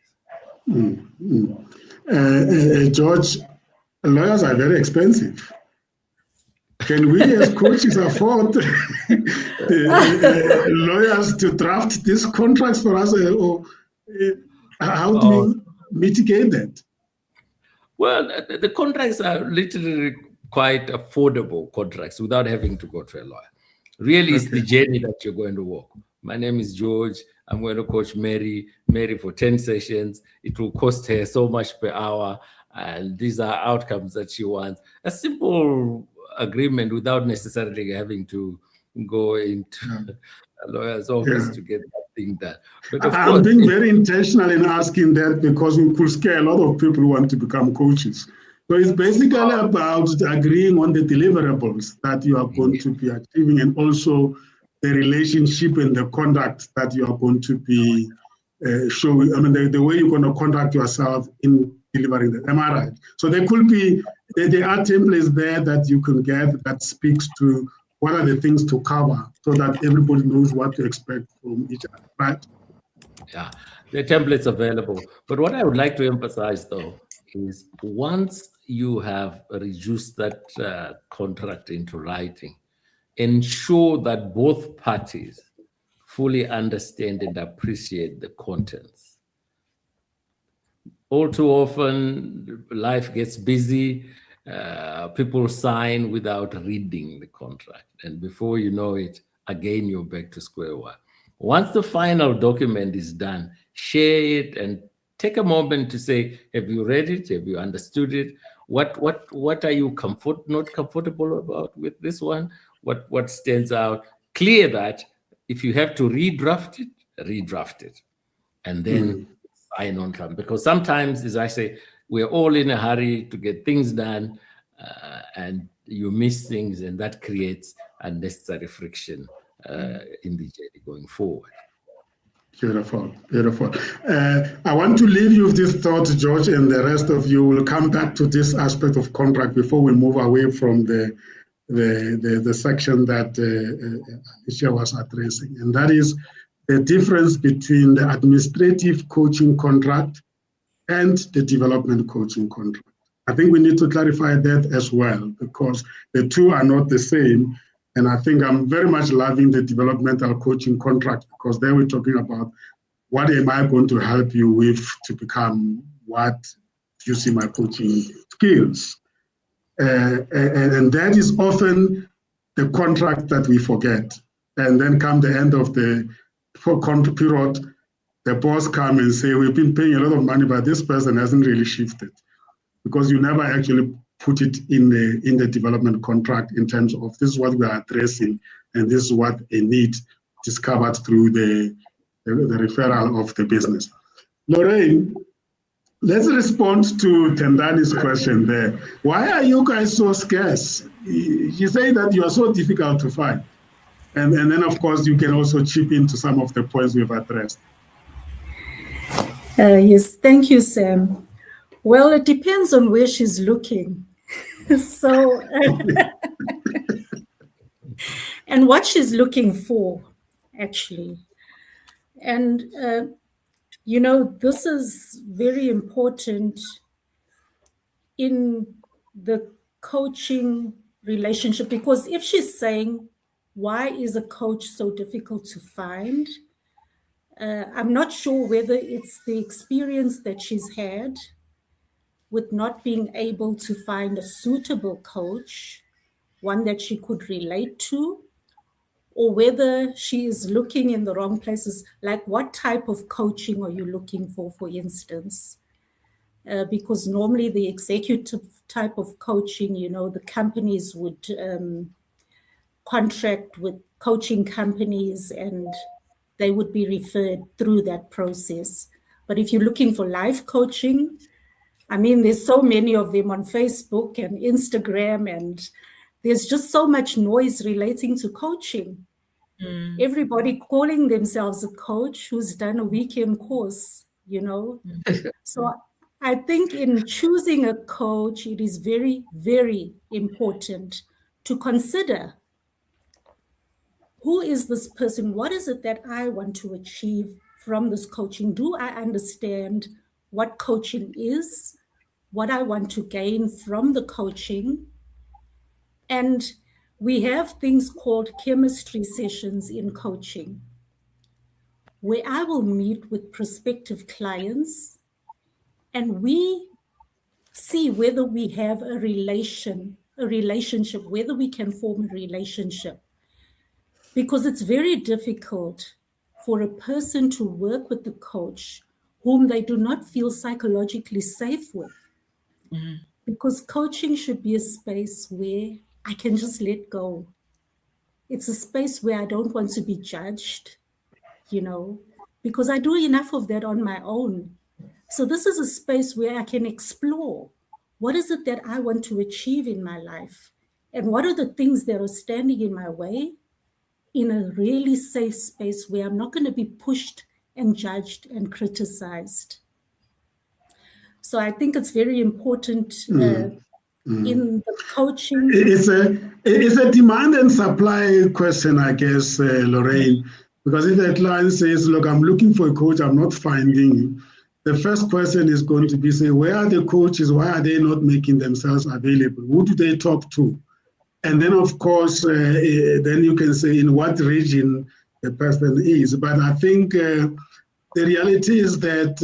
George, lawyers are very expensive. Can we as coaches afford lawyers to draft these contracts for us? Or how do we mitigate that? Well, the contracts are literally quite affordable contracts without having to go to a lawyer. Really, it's the journey that you're going to walk. My name is George. I'm going to coach Mary for 10 sessions. It will cost her so much per hour. And these are outcomes that she wants. A simple agreement without necessarily having to go into a lawyer's office to get that thing done. But of I'm being very intentional in asking that because we could scare a lot of people who want to become coaches. So it's basically about agreeing on the deliverables that you are going to be achieving, and also the relationship and the conduct that you are going to be showing. I mean, the way you're going to conduct yourself in delivering that. Am I right? So there could be, there are templates there that you can get that speaks to what are the things to cover so that everybody knows what to expect from each other, right? Yeah, the templates available. But what I would like to emphasize, though, is once you have reduced that contract into writing, ensure that both parties fully understand and appreciate the contents. All too often, life gets busy. People sign without reading the contract. And before you know it, again, you're back to square one. Once the final document is done, share it and take a moment to say, have you read it? Have you understood it? What are you not comfortable about with this one? What stands out? Clear that. If you have to redraft it. And then sign on time. Because sometimes, as I say, we're all in a hurry to get things done, and you miss things, and that creates unnecessary friction in the journey going forward. Beautiful, beautiful. I want to leave you with this thought, George, and the rest of you will come back to this aspect of contract before we move away from the section that Alicia was addressing, and that is the difference between the administrative coaching contract and the development coaching contract. I think we need to clarify that as well, because the two are not the same. And I think I'm very much loving the developmental coaching contract, because there we're talking about what am I going to help you with to become what you see my coaching skills. And that is often the contract that we forget. And then come the end of the period, the boss come and say, we've been paying a lot of money, but this person hasn't really shifted, because you never actually put it in the development contract in terms of this is what we are addressing, and this is what a need discovered through the referral of the business. Lorraine, let's respond to Tendani's question there. Why are you guys so scarce? You say that you are so difficult to find. And then, of course, you can also chip into some of the points we've addressed. Yes, thank you, Sam. Well, it depends on where she's looking. So, and what she's looking for, actually. And, this is very important in the coaching relationship, because if she's saying, why is a coach so difficult to find? I'm not sure whether it's the experience that she's had with not being able to find a suitable coach, one that she could relate to, or whether she is looking in the wrong places. Like, what type of coaching are you looking for instance? Because normally the executive type of coaching, the companies would contract with coaching companies and they would be referred through that process. But if you're looking for life coaching, I mean, there's so many of them on Facebook and Instagram, and there's just so much noise relating to coaching. Everybody calling themselves a coach who's done a weekend course, you know. So I think in choosing a coach, it is very, very important to consider, who is this person? What is it that I want to achieve from this coaching? Do I understand what coaching is, what I want to gain from the coaching? And we have things called chemistry sessions in coaching, where I will meet with prospective clients and we see whether we have a relationship, whether we can form a relationship. Because it's very difficult for a person to work with the coach whom they do not feel psychologically safe with. Because coaching should be a space where I can just let go. It's a space where I don't want to be judged, you know, because I do enough of that on my own. So this is a space where I can explore what is it that I want to achieve in my life, and what are the things that are standing in my way, in a really safe space where I'm not going to be pushed and judged and criticized. So I think it's very important in the coaching. It's a demand and supply question, I guess, Lorraine, because if a client says, look, I'm looking for a coach, I'm not finding, the first question is going to be, say, where are the coaches? Why are they not making themselves available? Who do they talk to? And then, of course, then you can say in what region the person is. But I think the reality is that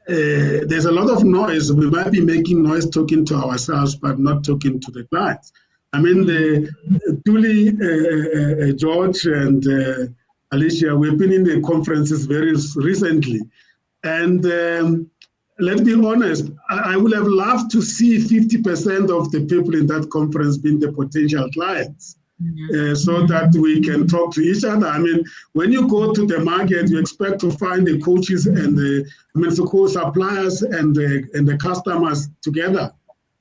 there's a lot of noise. We might be making noise talking to ourselves, but not talking to the clients. I mean, Julie, George, and Alicia, we've been in the conferences very recently. And let's be honest, I would have loved to see 50% of the people in that conference being the potential clients, so that we can talk to each other. I mean, when you go to the market, you expect to find the coaches and the suppliers and the customers together.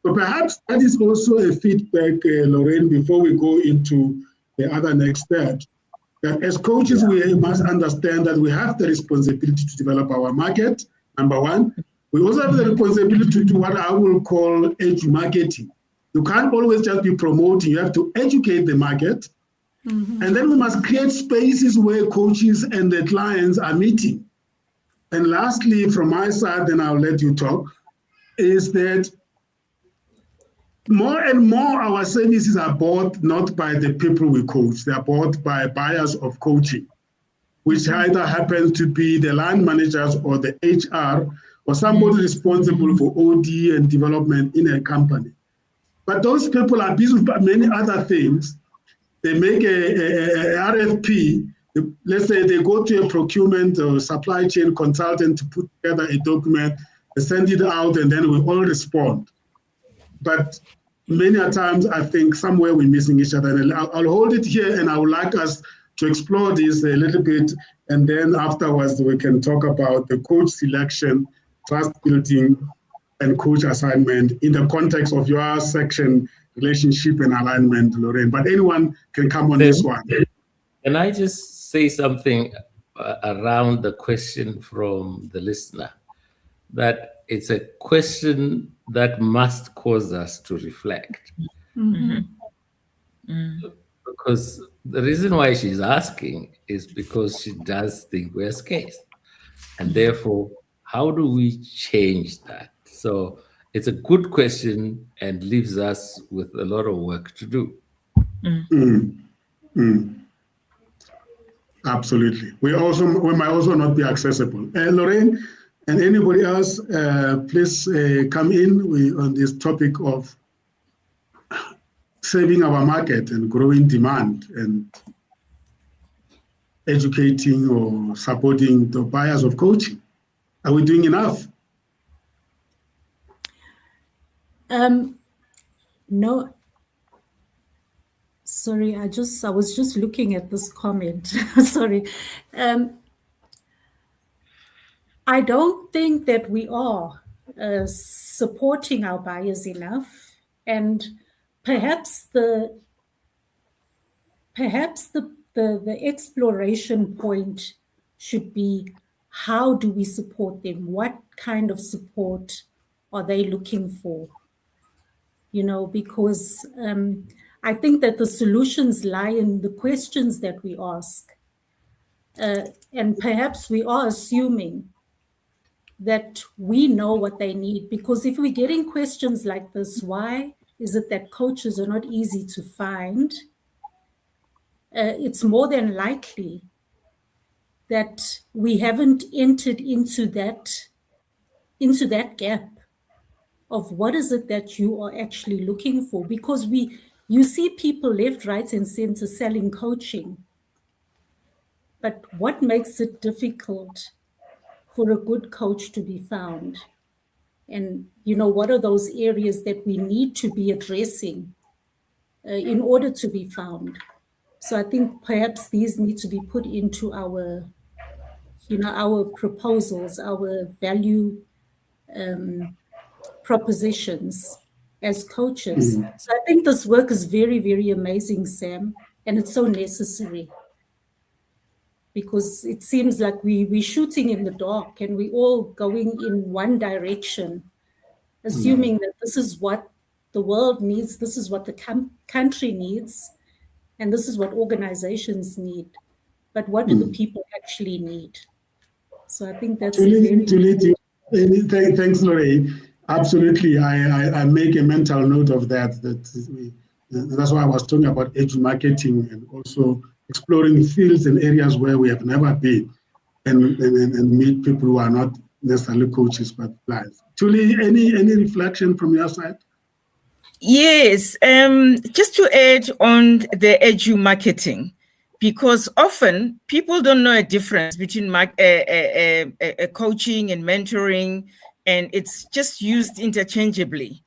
So perhaps that is also a feedback, Lorraine, before we go into the other next steps. That as coaches, we must understand that we have the responsibility to develop our market, number one. We also have the responsibility to do what I will call edge marketing. You can't always just be promoting, you have to educate the market. And then we must create spaces where coaches and the clients are meeting. And lastly, from my side, then I'll let you talk, is that more and more our services are bought not by the people we coach, they are bought by buyers of coaching, which either happens to be the line managers or the HR or somebody responsible for OD and development in a company. But those people are busy with many other things. They make a RFP. Let's say they go to a procurement or supply chain consultant to put together a document, they send it out, and then we all respond. But many a times, I think somewhere we're missing each other. And I'll hold it here, and I would like us to explore this a little bit, and then afterwards we can talk about the coach selection, trust building, and coach assignment in the context of your section, relationship and alignment, Lorraine. But anyone can come on this one. Can I just say something around the question from the listener? That it's a question that must cause us to reflect. Because the reason why she's asking is because she does think we're scarce. And therefore, how do we change that? So it's a good question and leaves us with a lot of work to do. Absolutely. We might also not be accessible. Lorraine and anybody else, please come in on this topic of saving our market and growing demand and educating or supporting the buyers of coaching. Are we doing enough? No. Sorry, I was just looking at this comment. Sorry. I don't think that we are supporting our buyers enough, and perhaps the exploration point should be, how do we support them? What kind of support are they looking for? Because I think that the solutions lie in the questions that we ask. And perhaps we are assuming that we know what they need, because if we're getting questions like this, why is it that coaches are not easy to find? It's more than likely that we haven't entered into that gap of what is it that you are actually looking for, because you see people left, right, and center selling coaching. But what makes it difficult for a good coach to be found? And, what are those areas that we need to be addressing in order to be found? So I think perhaps these need to be put into our proposals, our value propositions as coaches. So I think this work is very, very amazing, Sam, and it's so necessary, because it seems like we're shooting in the dark and we're all going in one direction, assuming that this is what the world needs, this is what the country needs, and this is what organizations need. But what do the people actually need? So I think that's Thanks, Laurie. Absolutely, I make a mental note of that. That's why I was talking about edge marketing, and also exploring fields and areas where we have never been, and meet people who are not necessarily coaches but clients. Julie, any reflection from your side? Yes, just to add on the edu marketing, because often people don't know a difference between coaching and mentoring, and it's just used interchangeably.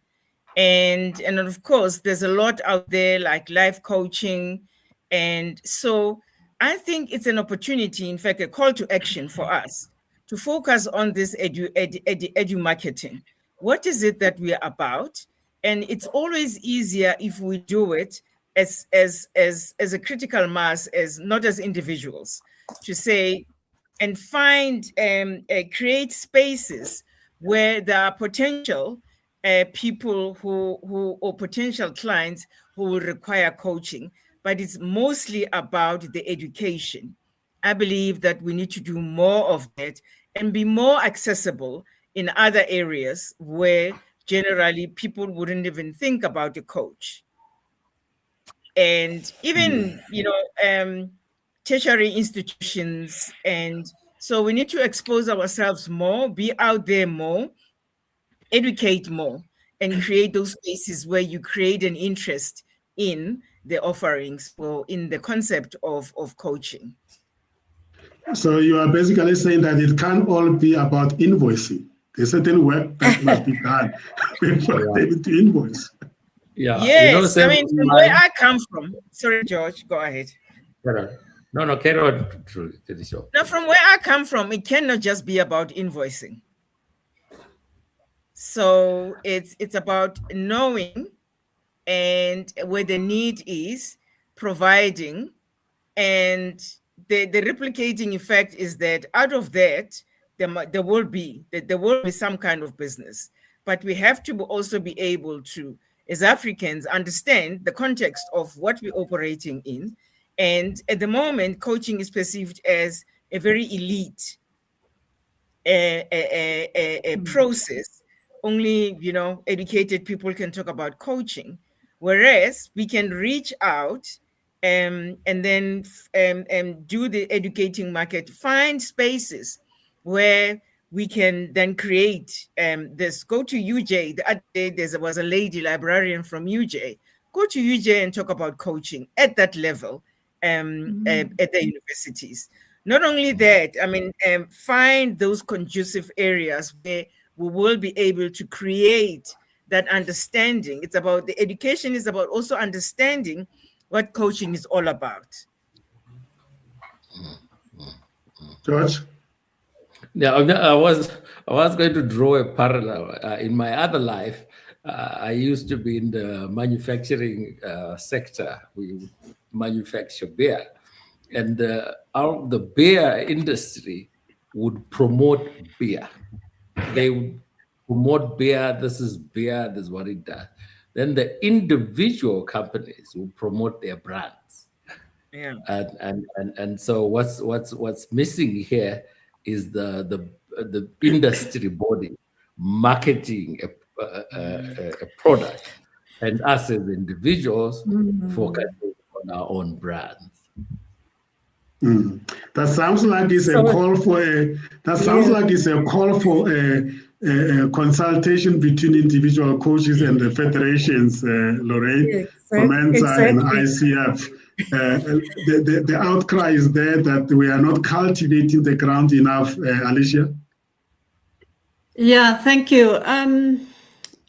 And of course, there's a lot out there like life coaching. And so I think it's an opportunity, in fact, a call to action for us to focus on this edu marketing. What is it that we are about? And it's always easier if we do it as a critical mass, as not as individuals, to say and find create spaces where there are potential people who or potential clients who will require coaching, but it's mostly about the education. I believe that we need to do more of that and be more accessible in other areas where generally people wouldn't even think about a coach. And even, tertiary institutions. And so we need to expose ourselves more, be out there more, educate more, and create those spaces where you create an interest in the offerings or in the concept of coaching. So you are basically saying that it can't all be about invoicing. There's certain work that must be done before able to invoice. Yeah. Yes, from where I come from. Sorry, George, go ahead. No, carry on. Now, from where I come from, it cannot just be about invoicing. So it's about knowing and where the need is, providing, and the replicating effect is that out of that, there will be some kind of business. But we have to also be able to, as Africans, understand the context of what we're operating in. And at the moment, coaching is perceived as a very elite process. Only, educated people can talk about coaching, whereas we can reach out and then do the educating market, find spaces where we can then create this. Go to UJ. The other day, there was a lady librarian from UJ. Go to UJ and talk about coaching at that level at the universities. Not only that, find those conducive areas where we will be able to create that understanding. It's about the education is about also understanding what coaching is all about. George? Yeah, I was going to draw a parallel. In my other life, I used to be in the manufacturing sector. We would manufacture beer, and the beer industry would promote beer. They would promote beer. This is beer. This is what it does. Then the individual companies will promote their brands. Yeah. And so what's missing here is the industry body marketing a product, and us as individuals focusing on our own brands. That sounds like it's a call for a. That sounds like it's a call for a consultation between individual coaches and the federations, Lorraine, COMETSA and ICF. The outcry is there that we are not cultivating the ground enough, Alicia. Yeah, thank you.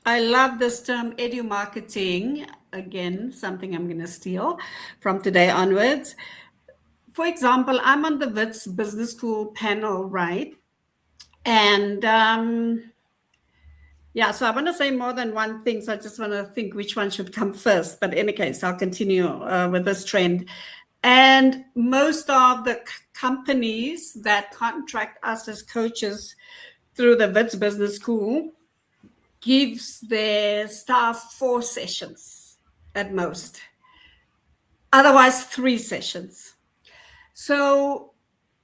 I love this term edu marketing. Again, something I'm going to steal from today onwards. For example, I'm on the WITS Business School panel, right? And yeah, so I want to say more than one thing. So I just want to think which one should come first. But in any case, I'll continue with this trend. And most of the companies that contract us as coaches through the WITS Business School gives their staff 4 sessions at most. Otherwise, 3 sessions. So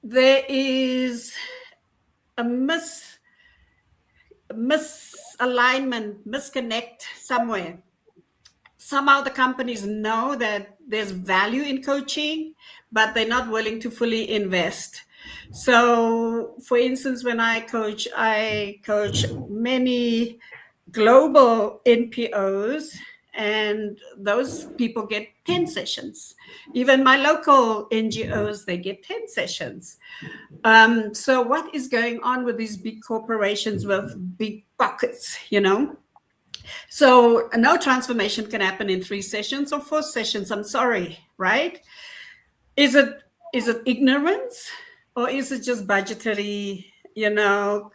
there is a misalignment, misconnect somewhere. Somehow the companies know that there's value in coaching, but they're not willing to fully invest. So, for instance, when I coach many global NPOs, and those people get 10 sessions. Even my local NGOs, they get 10 sessions. So what is going on with these big corporations with big pockets, you know? So no transformation can happen in 3 sessions or 4 sessions, I'm sorry, right? Is it ignorance, or is it just budgetary,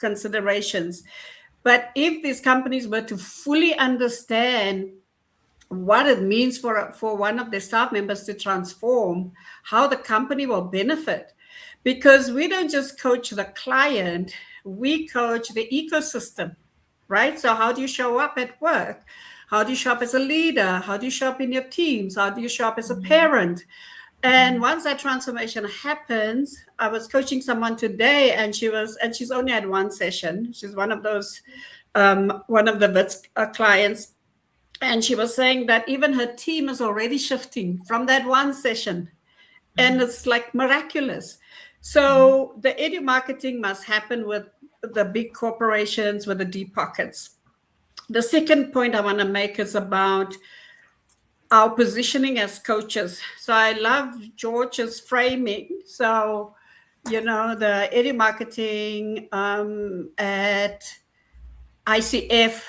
considerations? But if these companies were to fully understand what it means for one of their staff members to transform, how the company will benefit. Because we don't just coach the client, we coach the ecosystem, right? So how do you show up at work? How do you show up as a leader? How do you show up in your teams? How do you show up as a parent? And once that transformation happens, I was coaching someone today, and she's only had 1 session. She's one of those, one of the WITS clients. And she was saying that even her team is already shifting from that 1 session. And it's like miraculous. So the edu marketing must happen with the big corporations with the deep pockets. The second point I want to make is about our positioning as coaches. So I love George's framing. So, the edu marketing at ICF,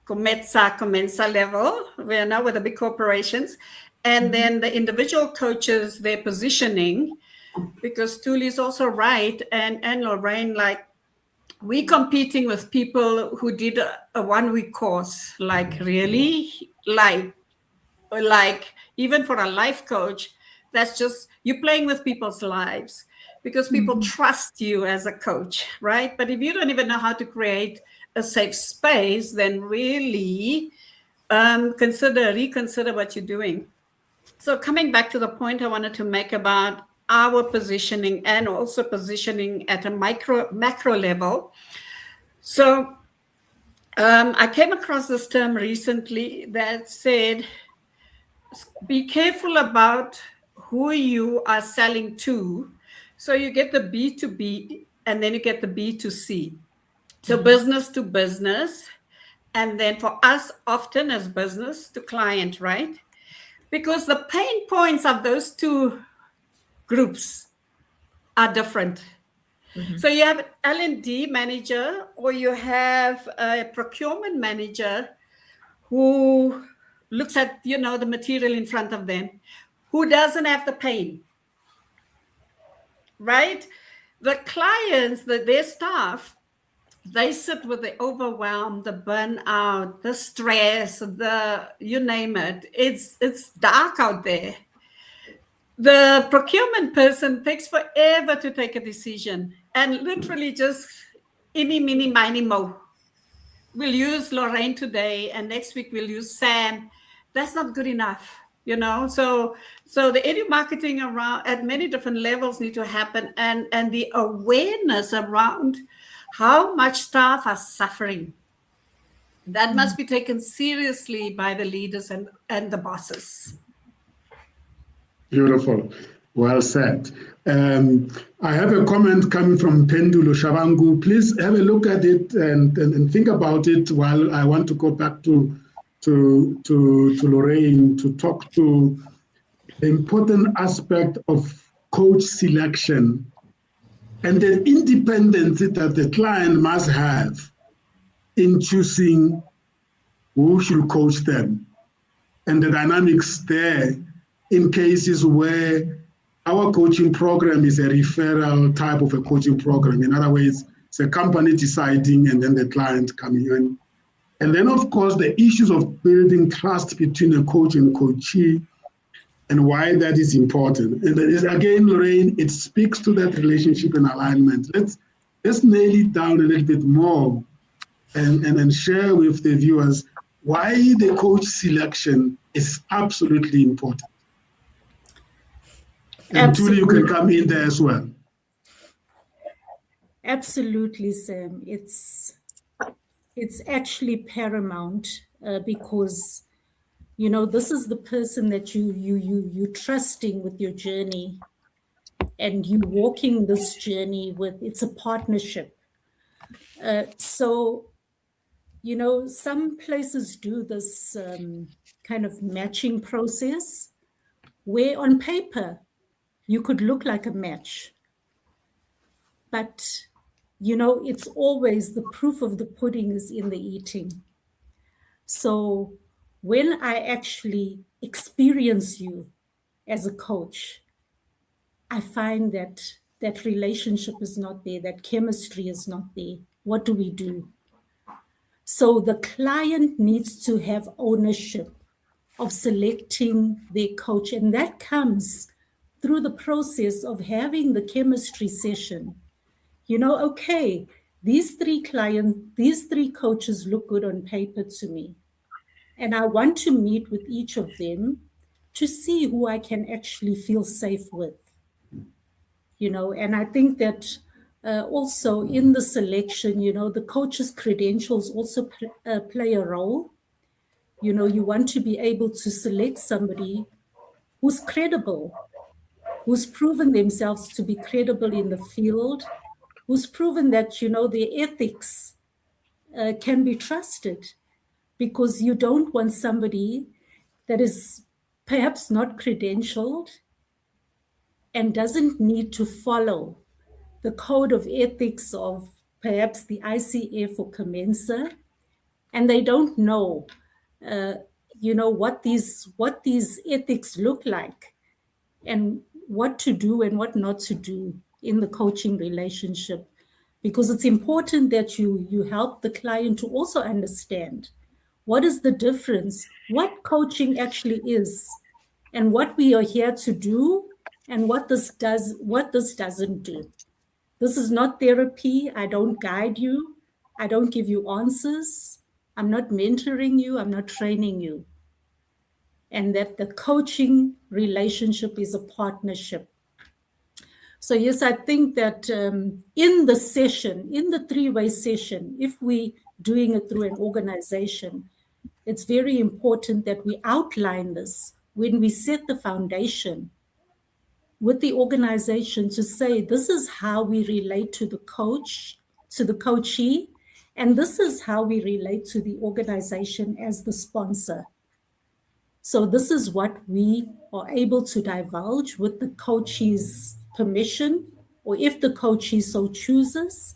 COMETSA level, we are now with the big corporations, and then the individual coaches, their positioning, because Tuli is also right, and Lorraine, like, we competing with people who did a 1-week course, like really, like even for a life coach, that's just, you're playing with people's lives because people trust you as a coach, right? But if you don't even know how to create a safe space, then really reconsider what you're doing. So coming back to the point I wanted to make about our positioning and also positioning at a macro level. So I came across this term recently that said, be careful about who you are selling to. So you get the B2B and then you get the B2C. So business to business, and then for us, often as business to client, right? Because the pain points of those 2 groups are different. So you have an L&D manager, or you have a procurement manager who looks at, the material in front of them, who doesn't have the pain, right? The clients, their staff, they sit with the overwhelm, the burnout, the stress, you name it. It's dark out there. The procurement person takes forever to take a decision and literally just any, mini, miny, mo. We'll use Lorraine today, and next week we'll use Sam. That's not good enough, you know. So the edu marketing around at many different levels need to happen, and the awareness around how much staff are suffering. That must be taken seriously by the leaders and the bosses. Beautiful. Well said. I have a comment coming from Pendulo Shabangu. Please have a look at it and think about it while I want to go back to Lorraine to talk to the important aspect of coach selection and the independence that the client must have in choosing who should coach them, and the dynamics there in cases where our coaching program is a referral type of a coaching program. In other words, it's a company deciding and then the client coming in. And then, of course, the issues of building trust between a coach and coachee and why that is important. And again, Lorraine, it speaks to that relationship and alignment. Let's nail it down a little bit more and share with the viewers why the coach selection is absolutely important. And Julie, you can come in there as well. Absolutely, Sam. It's actually paramount because, you know, this is the person that you trusting with your journey, and you walking this journey with. It's a partnership. So, you know, some places do this kind of matching process where on paper you could look like a match. But, you know, it's always the proof of the pudding is in the eating. So when I actually experience you as a coach, I find that that relationship is not there, that chemistry is not there. What do we do? So the client needs to have ownership of selecting their coach, and that comes through the process of having the chemistry session. You know, okay, these three coaches look good on paper to me. And I want to meet with each of them to see who I can actually feel safe with. You know, and I think that also in the selection, you know, the coach's credentials also play a role. You know, you want to be able to select somebody who's credible, who's proven themselves to be credible in the field, who's proven that, you know, their ethics can be trusted, because you don't want somebody that is perhaps not credentialed and doesn't need to follow the code of ethics of perhaps the ICF or COMETSA, and they don't know, you know, what these ethics look like and what to do and what not to do in the coaching relationship, because it's important that you help the client to also understand what is the difference, what coaching actually is, and what we are here to do, and what this doesn't do. This is not therapy. I don't guide you. I don't give you answers. I'm not mentoring you. I'm not training you. And that the coaching relationship is a partnership. So yes, I think that in the session, in the three-way session, if we're doing it through an organization, it's very important that we outline this when we set the foundation with the organization to say, this is how we relate to the coach, to the coachee, and this is how we relate to the organization as the sponsor. So this is what we are able to divulge with the coachee's permission, or if the coachee so chooses,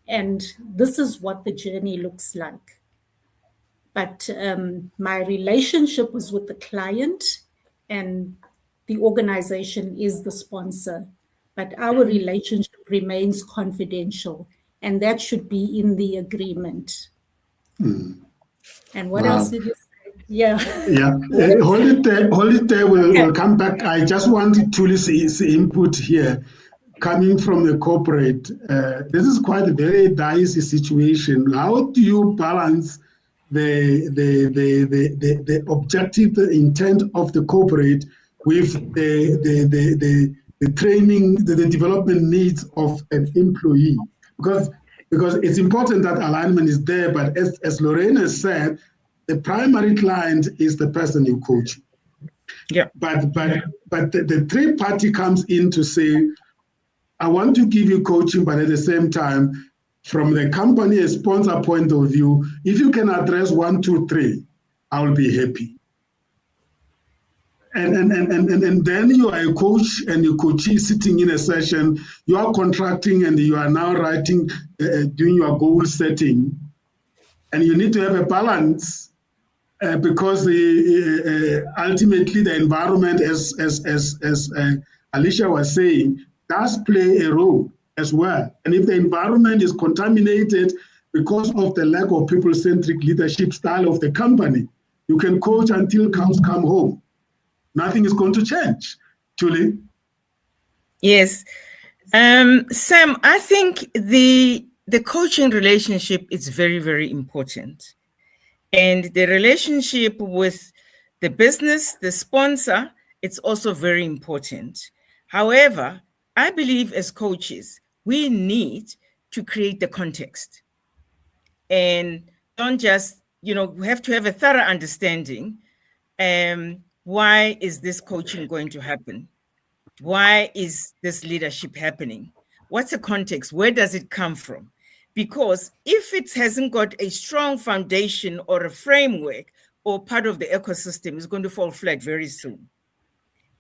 and this is what the journey looks like. But my relationship was with the client, and the organization is the sponsor. but our relationship remains confidential, and that should be in the agreement. And what else did you say? Yeah. Hold it there. We'll come back. I just wanted Tuli's input here. Coming from the corporate, this is quite a very dicey situation. How do you balance the objective, the intent of the corporate with the training, the development needs of an employee? Because it's important that alignment is there, but as Lorraine has said, the primary client is the person you coach. Yeah. But the third party comes in to say, I want to give you coaching, but at the same time, from the company, a sponsor point of view, if you can address 1, 2, 3, I will be happy. And then you are a coach and your coachee sitting in a session, you are contracting and you are now writing, doing your goal setting. And you need to have a balance because ultimately the environment, as Alicia was saying, does play a role as well. And if the environment is contaminated because of the lack of people-centric leadership style of the company, you can coach until cows come home. Nothing is going to change. Julie? Yes. Sam, I think the coaching relationship is very, very important. And the relationship with the business, the sponsor, it's also very important. However, I believe as coaches, we need to create the context and don't just, we have to have a thorough understanding. Why is this coaching going to happen? Why is this leadership happening? What's the context? Where does it come from? Because if it hasn't got a strong foundation or a framework or part of the ecosystem, it's going to fall flat very soon.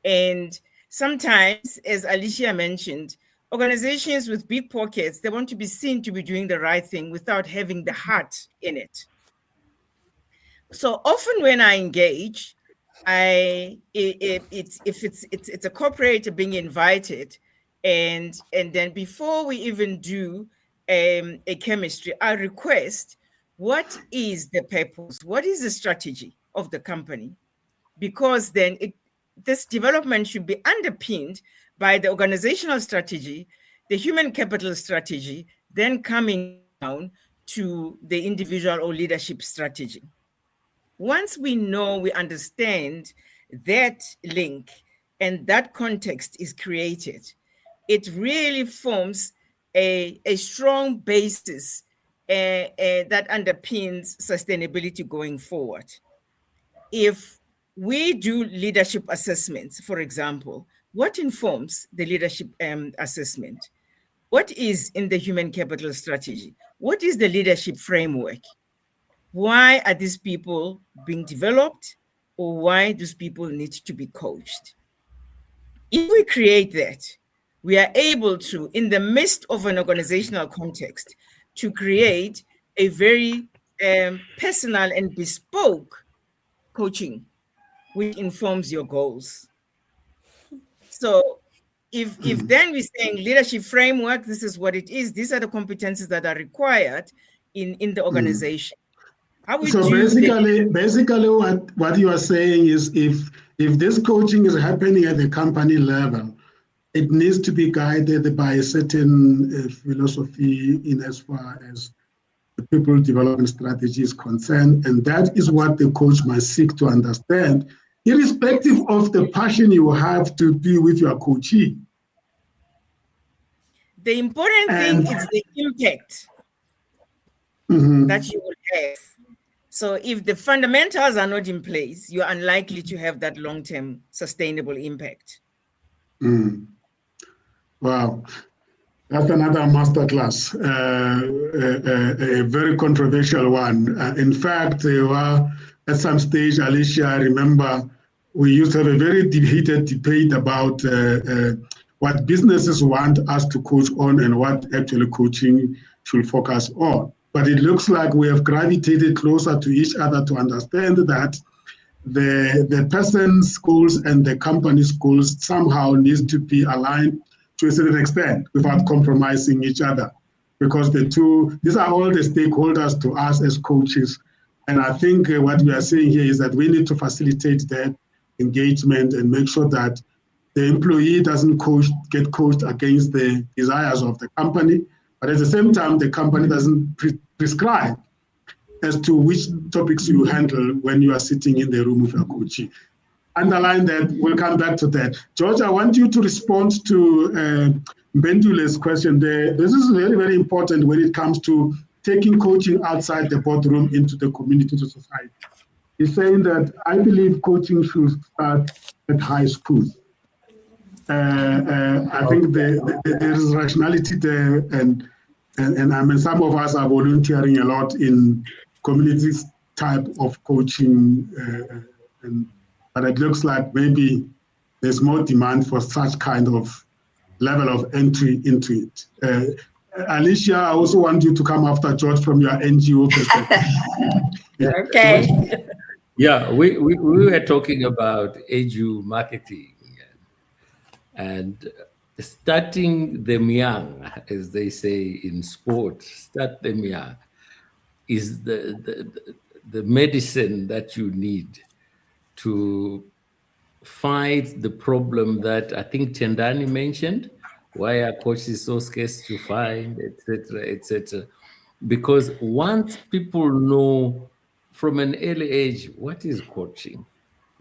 And sometimes, as Alicia mentioned, organizations with big pockets, they want to be seen to be doing the right thing without having the heart in it. So often when I engage, it's a corporate being invited, and then before we even do a chemistry, I request, what is the purpose? What is the strategy of the company? Because then this development should be underpinned by the organizational strategy, the human capital strategy, then coming down to the individual or leadership strategy. Once we understand that link and that context is created, it really forms a strong basis that underpins sustainability going forward. If we do leadership assessments, for example, what informs the leadership assessment? What is in the human capital strategy? What is the leadership framework? Why are these people being developed, or why do people need to be coached? If we create that, we are able to, in the midst of an organizational context, to create a very personal and bespoke coaching, which informs your goals. So if then we're saying leadership framework, this is what it is, these are the competencies that are required in the organization. So basically what you are saying is if this coaching is happening at the company level, it needs to be guided by a certain philosophy in as far as the people development strategy is concerned. And that is what the coach must seek to understand, irrespective of the passion you have to be with your coachee. The important thing is the impact that you will have. So if the fundamentals are not in place, you're unlikely to have that long-term sustainable impact. Wow. That's another masterclass, a very controversial one. In fact, at some stage, Alicia, I remember we used to have a very heated debate about what businesses want us to coach on and what actually coaching should focus on. But it looks like we have gravitated closer to each other to understand that the person's goals and the company's goals somehow needs to be aligned to a certain extent without compromising each other, because these are all the stakeholders to us as coaches. And I think what we are saying here is that we need to facilitate that engagement and make sure that the employee doesn't get coached against the desires of the company, but at the same time, the company doesn't prescribe as to which topics you handle when you are sitting in the room with your coachee. Underline that, we'll come back to that. George, I want you to respond to Bendule's question there. This is very, very important when it comes to taking coaching outside the boardroom into the community, to society. He's saying that I believe coaching should start at high school. I think there is rationality there, and I mean, some of us are volunteering a lot in communities type of coaching, but it looks like maybe there's more demand for such kind of level of entry into it. Alicia, I also want you to come after George from your NGO perspective. Okay. Yeah, we were talking about edu marketing and starting them young, as they say in sport. Start them young is the medicine that you need to fight the problem that I think Tendani mentioned, why are coaches so scarce to find, etc., etc. Because once people know from an early age what is coaching,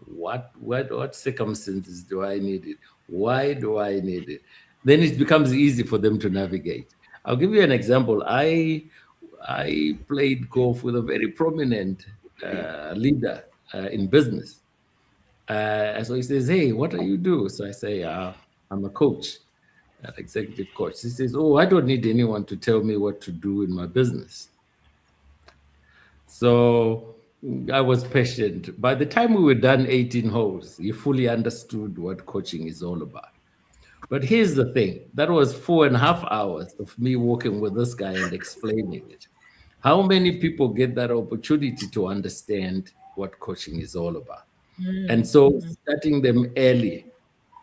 what circumstances do I need it, why do I need it, then it becomes easy for them to navigate. I'll give you an example. I played golf with a very prominent leader in business. So he says, "Hey, what do you do?" So I say, "I'm a coach, an executive coach." He says, "Oh, I don't need anyone to tell me what to do in my business." So I was patient. By the time we were done 18 holes, he fully understood what coaching is all about. But here's the thing. That was 4.5 hours of me working with this guy and explaining it. How many people get that opportunity to understand what coaching is all about? And so starting them early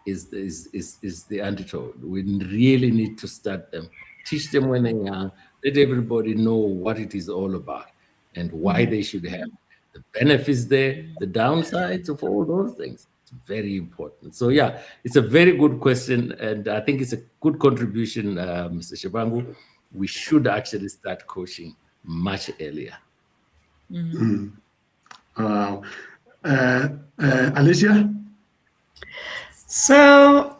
is the antidote. We really need to start them, teach them when they're young, let everybody know what it is all about and why they should have the benefits there, the downsides of all those things. It's very important. So yeah, it's a very good question, and I think it's a good contribution, Mr. Shabangu. We should actually start coaching much earlier. Wow. Alicia? So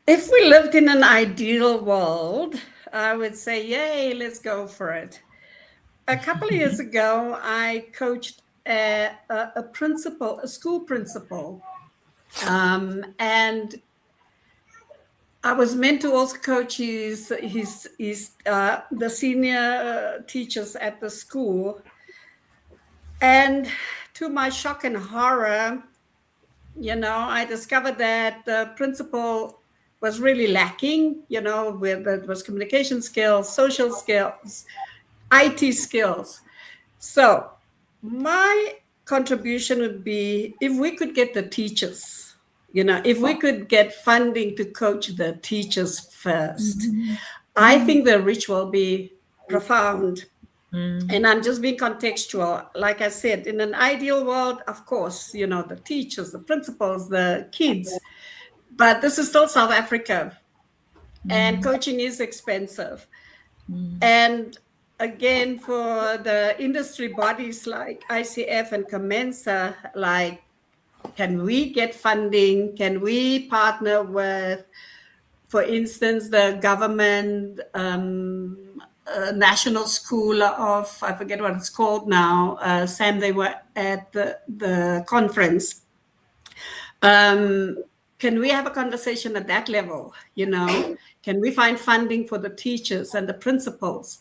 if we lived in an ideal world, I would say, yay, let's go for it. A couple of years ago, I coached a school principal, and I was meant to also coach the senior teachers at the school. And to my shock and horror, I discovered that the principal was really lacking, whether it was communication skills, social skills, IT skills. So my contribution would be if we could get the teachers, if we could get funding to coach the teachers first, I think the reach will be profound. And I'm just being contextual. Like I said, in an ideal world, of course, the teachers, the principals, the kids, but this is still South Africa, and coaching is expensive. And again, for the industry bodies like ICF and COMETSA, can we get funding? Can we partner with, for instance, the government, National School of, I forget what it's called now. Sam, they were at the conference. Can we have a conversation at that level? Can we find funding for the teachers and the principals?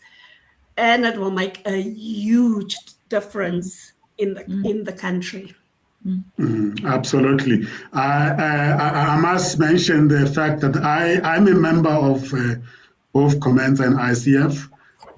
And it will make a huge difference in the country. Absolutely. I must mention the fact that I'm a member of both COMETSA and ICF.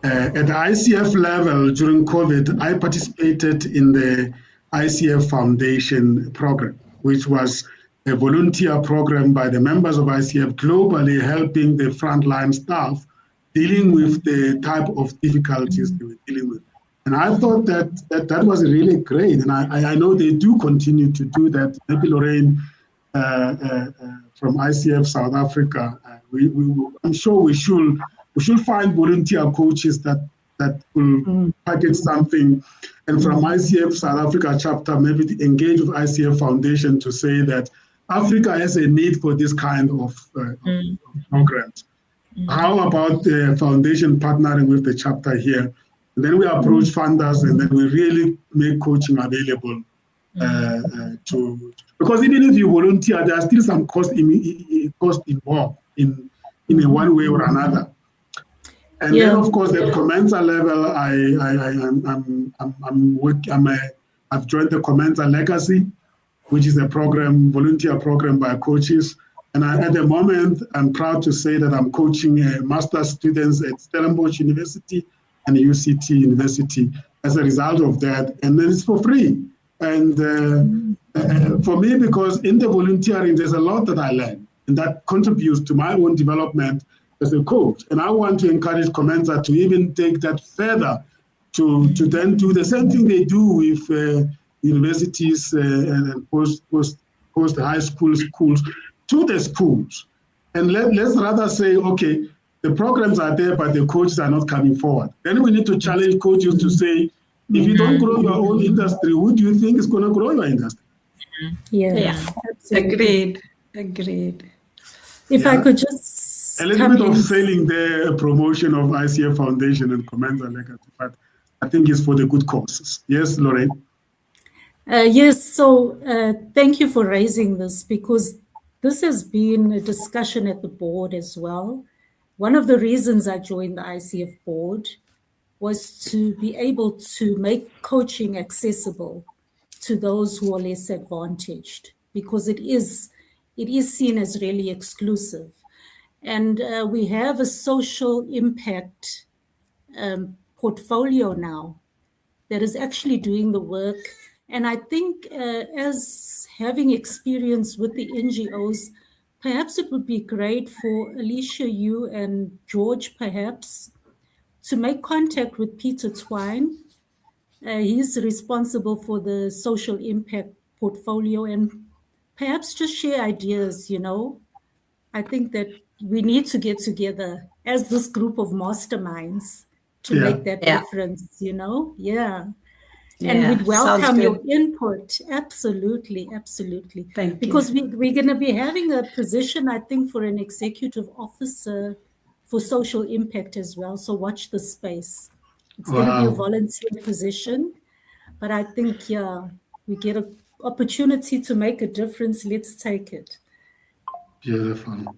At the ICF level, during COVID, I participated in the ICF Foundation program, which was a volunteer program by the members of ICF globally, helping the frontline staff dealing with the type of difficulties they were dealing with. And I thought that was really great. And I know they do continue to do that. Maybe Lorraine from ICF South Africa, I'm sure we should find volunteer coaches that will package something. And from ICF South Africa chapter, maybe to engage with ICF Foundation to say that Africa has a need for this kind of programs. How about the foundation partnering with the chapter here? And then we approach funders, and then we really make coaching available because even if you volunteer, there are still some cost involved in a one way or another. And then, of course, at COMETSA level, I've joined the COMETSA Legacy, which is a volunteer program by coaches. And at the moment, I'm proud to say that I'm coaching master's students at Stellenbosch University and UCT University as a result of that. And then it's for free. And for me, because in the volunteering, there's a lot that I learn, and that contributes to my own development as a coach. And I want to encourage COMETSA to even take that further, to then do the same thing they do with universities and post high schools to the schools. And let's rather say, okay, the programs are there, but the coaches are not coming forward. Then we need to challenge coaches to say, if you don't grow your own industry, who do you think is going to grow your industry? Yeah. Agreed. If I could just a little bit of failing the promotion of ICF Foundation and COMETSA Legacy, but I think it's for the good causes. Yes, Lorraine? Yes, so thank you for raising this, because this has been a discussion at the board as well. One of the reasons I joined the ICF board was to be able to make coaching accessible to those who are less advantaged, because it is seen as really exclusive. And we have a social impact portfolio now that is actually doing the work. And I think as having experience with the NGOs, perhaps it would be great for Alicia, you and George, perhaps, to make contact with Peter Twine. He's responsible for the social impact portfolio, and perhaps just share ideas, I think that we need to get together as this group of masterminds to make that difference, And we'd welcome your input. Absolutely. Thank you. Because we're going to be having a position, I think, for an executive officer for social impact as well. So watch the space. It's going to be a volunteer position. But I think, we get an opportunity to make a difference. Let's take it. Beautiful.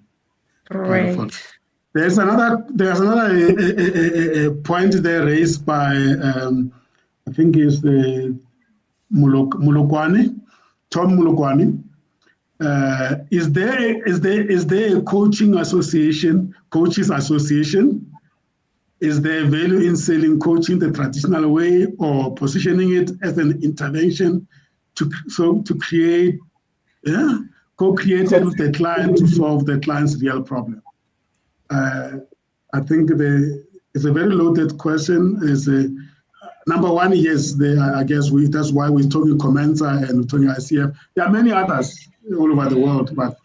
Great. Beautiful. There's another point there raised by I think it's the Mulukwani, Tom Mulukwani. Is there a coaches association? Is there value in selling coaching the traditional way, or positioning it as an intervention to create, co-created with the client to solve the client's real problem? I think it's a very loaded question. Number one, yes, I guess that's why we're talking COMETSA and we're talking ICF. There are many others all over the world, but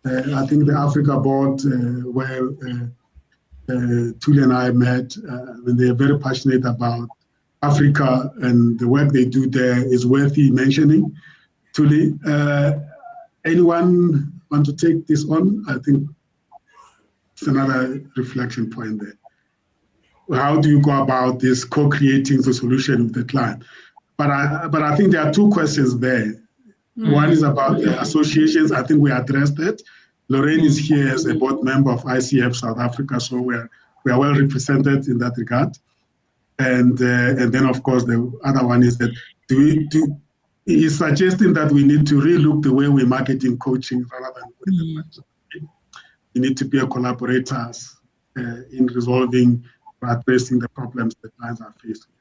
I think the Africa board, where Tuli and I met, they're very passionate about Africa, and the work they do there is worthy mentioning. Tuli, anyone want to take this on? I think it's another reflection point there. How do you go about this co-creating the solution with the client? But I think there are two questions there. One is about the associations. I think we addressed it. Lorraine is here as a board member of ICF South Africa, so we are well represented in that regard. And then, of course, the other one is that he's suggesting that we need to relook the way we're marketing coaching rather than we need to be collaborators in resolving or addressing the problems that clients are faced with.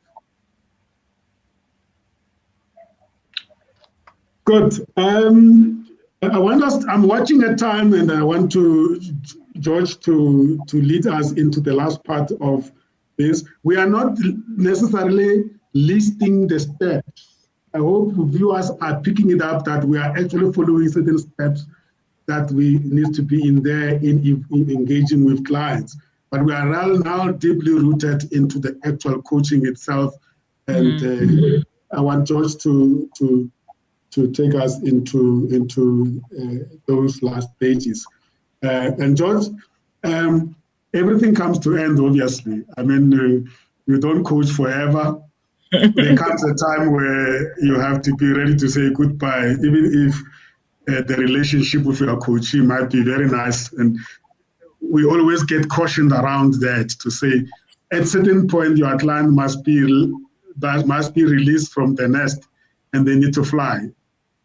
Good. I'm watching a time, and I want George to lead us into the last part of this. We are not necessarily listing the steps. I hope viewers are picking it up that we are actually following certain steps that we need to be in there in engaging with clients. But we are now deeply rooted into the actual coaching itself. And I want George to take us into those last pages. And George, everything comes to end, obviously. I mean, you don't coach forever. There comes a time where you have to be ready to say goodbye, even if the relationship with your coachee might be very nice. And we always get cautioned around that to say, at a certain point, your client must be released from the nest and they need to fly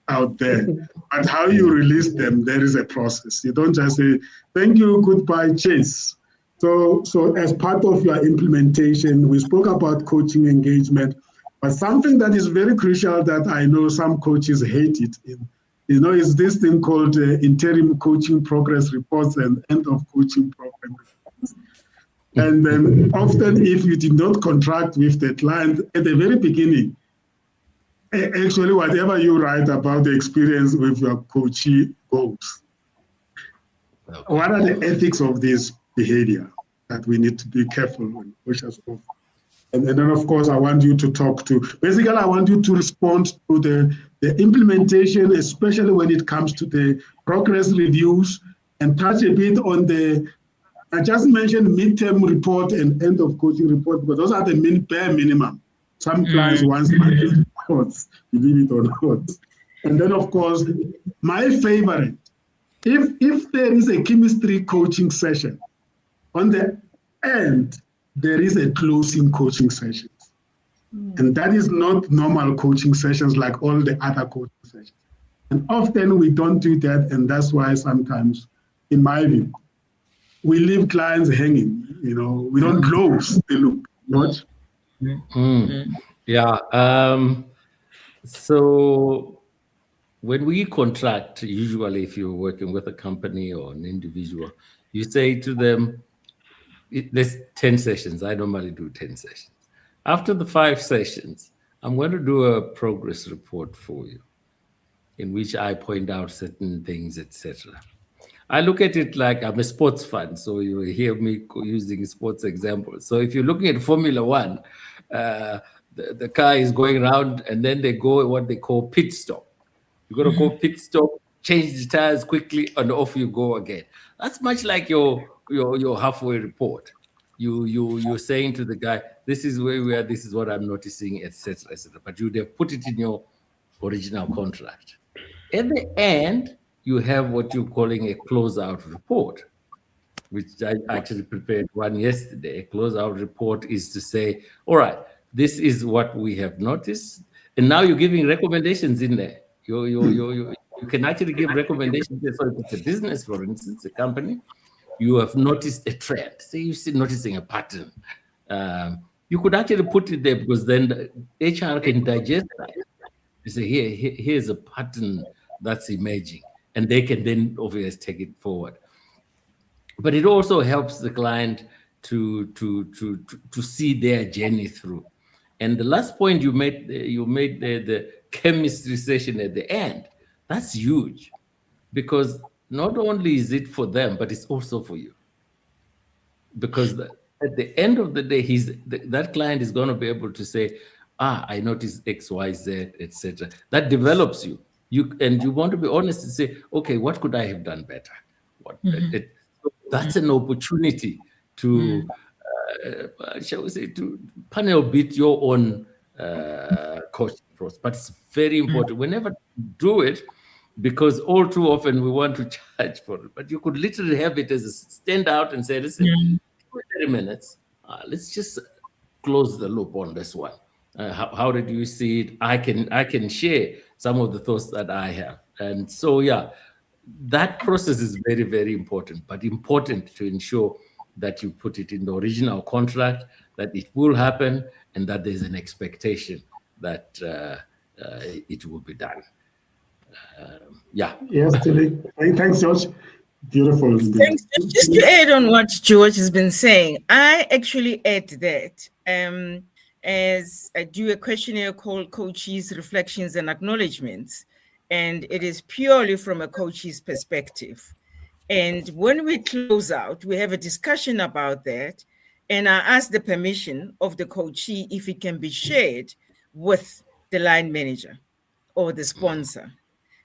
out there. But how you release them, there is a process. You don't just say, thank you, goodbye, chase. So as part of your implementation, we spoke about coaching engagement, but something that is very crucial that I know some coaches hate it, is this thing called interim coaching progress reports and end of coaching program reports. And then often if you did not contract with the client at the very beginning, actually whatever you write about the experience with your coachee goes. Okay. What are the ethics of this behavior that we need to be careful when coaches of? And then, of course, I want you to talk to, basically, I want you to respond to the implementation, especially when it comes to the progress reviews, and touch a bit on I just mentioned midterm report and end of coaching report, but those are the bare minimum. Some clients want reports, believe it or not. And then, of course, my favorite, if there is a chemistry coaching session, on the end, there is a closing coaching session. And that is not normal coaching sessions like all the other coaching sessions. And often we don't do that, and that's why sometimes, in my view, we leave clients hanging. We don't close the loop. Not. Yeah. So when we contract, usually if you're working with a company or an individual, you say to them, there's 10 sessions. I normally do 10 sessions. After the 5 sessions, I'm going to do a progress report for you in which I point out certain things, etc. I look at it like I'm a sports fan, so you hear me using sports examples. So if you're looking at Formula One, the car is going around and then they go what they call pit stop. You're going to go pit stop, change the tires quickly, and off you go again. That's much like your halfway report. You're saying to the guy, this is where we are, this is what I'm noticing, etc., etc. But you'd have put it in your original contract. At the end, you have what you're calling a closeout report, which I actually prepared one yesterday. A closeout report is to say, all right, this is what we have noticed, and now you're giving recommendations in there. You can actually give recommendations. So if it's a business, for instance, a company, you have noticed a trend. Say you're still noticing a pattern. You could actually put it there because then the HR can digest that. You say, here's a pattern that's emerging, and they can then obviously take it forward. But it also helps the client to see their journey through. And the last point you made the chemistry session at the end. That's huge, because not only is it for them, but it's also for you. Because at the end of the day, that client is going to be able to say, I noticed X, Y, Z, etc. That develops you. And you want to be honest and say, okay, what could I have done better? That's an opportunity to, shall we say, to panel beat your own coaching process. But it's very important whenever you do it, because all too often we want to charge for it. But you could literally have it as a stand out and say, listen, 30 minutes, let's just close the loop on this one. How did you see it? I can share some of the thoughts that I have. And so, yeah, that process is very, very important, but important to ensure that you put it in the original contract, that it will happen, and that there's an expectation that it will be done. Yeah. Yes, Tilly. Thanks, George. Beautiful. Thanks. Just to add on what George has been saying, I actually add that as I do a questionnaire called Coaches, Reflections and Acknowledgements, and it is purely from a coach's perspective. And when we close out, we have a discussion about that, and I ask the permission of the coachee if it can be shared with the line manager or the sponsor.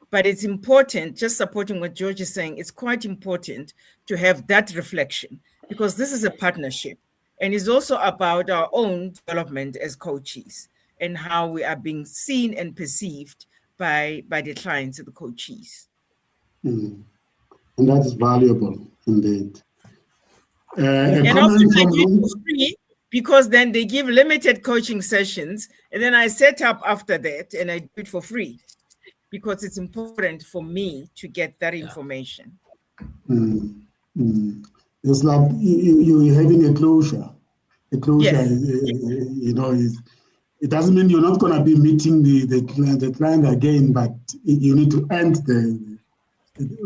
But it's important, just supporting what George is saying, it's quite important to have that reflection, because this is a partnership, and it's also about our own development as coaches and how we are being seen and perceived by the clients and the coaches. And that is valuable indeed. And often I do it for free, because then they give limited coaching sessions, and then I set up after that and I do it for free, because it's important for me to get that information. It's like you're having a closure. A closure, Yes. It doesn't mean you're not going to be meeting the client again, but you need to end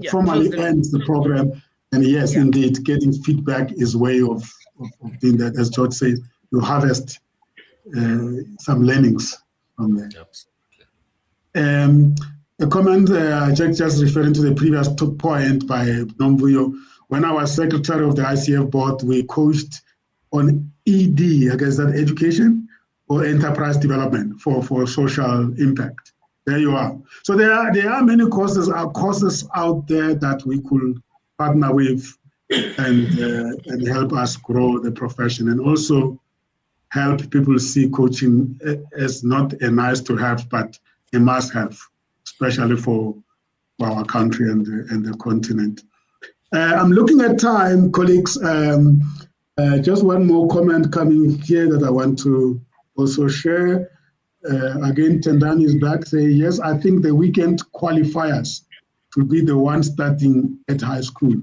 formally end the program. And yes, indeed, getting feedback is a way of doing that. As George said, you harvest some learnings from that. A comment, just referring to the previous point by Nomvuyo. When I was secretary of the ICF board, we coached on ED, I guess that education or enterprise development for social impact. There you are. So there are many courses out there that we could partner with and help us grow the profession, and also help people see coaching as not a nice to have, but a must have, especially for our country and the continent. I'm looking at time, colleagues. Just one more comment coming here that I want to also share. Again, Tendani is back saying, yes, I think the weekend qualifiers should be the one starting at high school.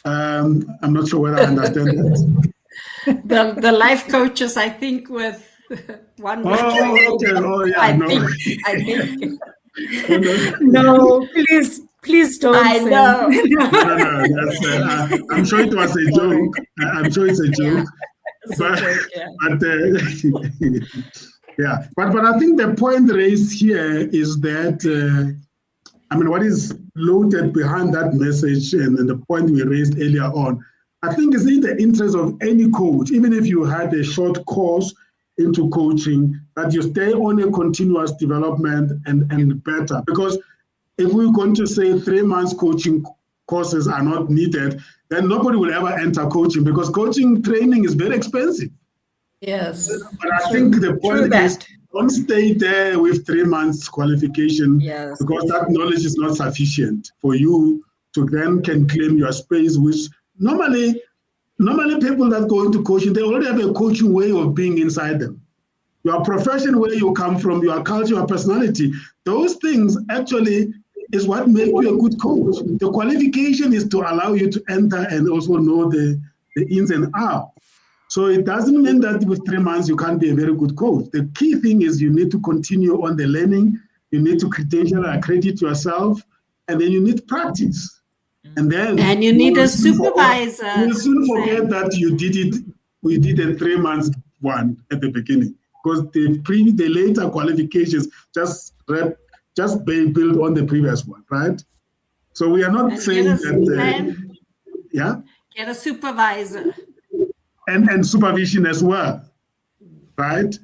I'm not sure whether I understand that. The life coaches, I think, with one week. I think. No, please don't. I know. No, I'm sure it was a joke. I'm sure it's a joke. But I think the point raised here is that what is loaded behind that message and the point we raised earlier on, I think it's in the interest of any coach, even if you had a short course into coaching, that you stay on a continuous development and better. Because if we're going to say 3 months coaching courses are not needed, then nobody will ever enter coaching, because coaching training is very expensive. Yes. But I think the point is, don't stay there with 3 months qualification, because that knowledge is not sufficient for you to then can claim your space, which normally people that go into coaching, they already have a coaching way of being inside them. Your profession, where you come from, your culture, your personality, those things actually is what makes you a good coach. The qualification is to allow you to enter and also know the ins and outs. So it doesn't mean that with 3 months you can't be a very good coach. The key thing is you need to continue on the learning, you need to credential and accredit yourself, and then you need practice. And you need a supervisor. You'll soon forget that we did a 3 months one at the beginning, because the later qualifications just build on the previous one, right? So we are not saying that, get a supervisor. And supervision as well, right?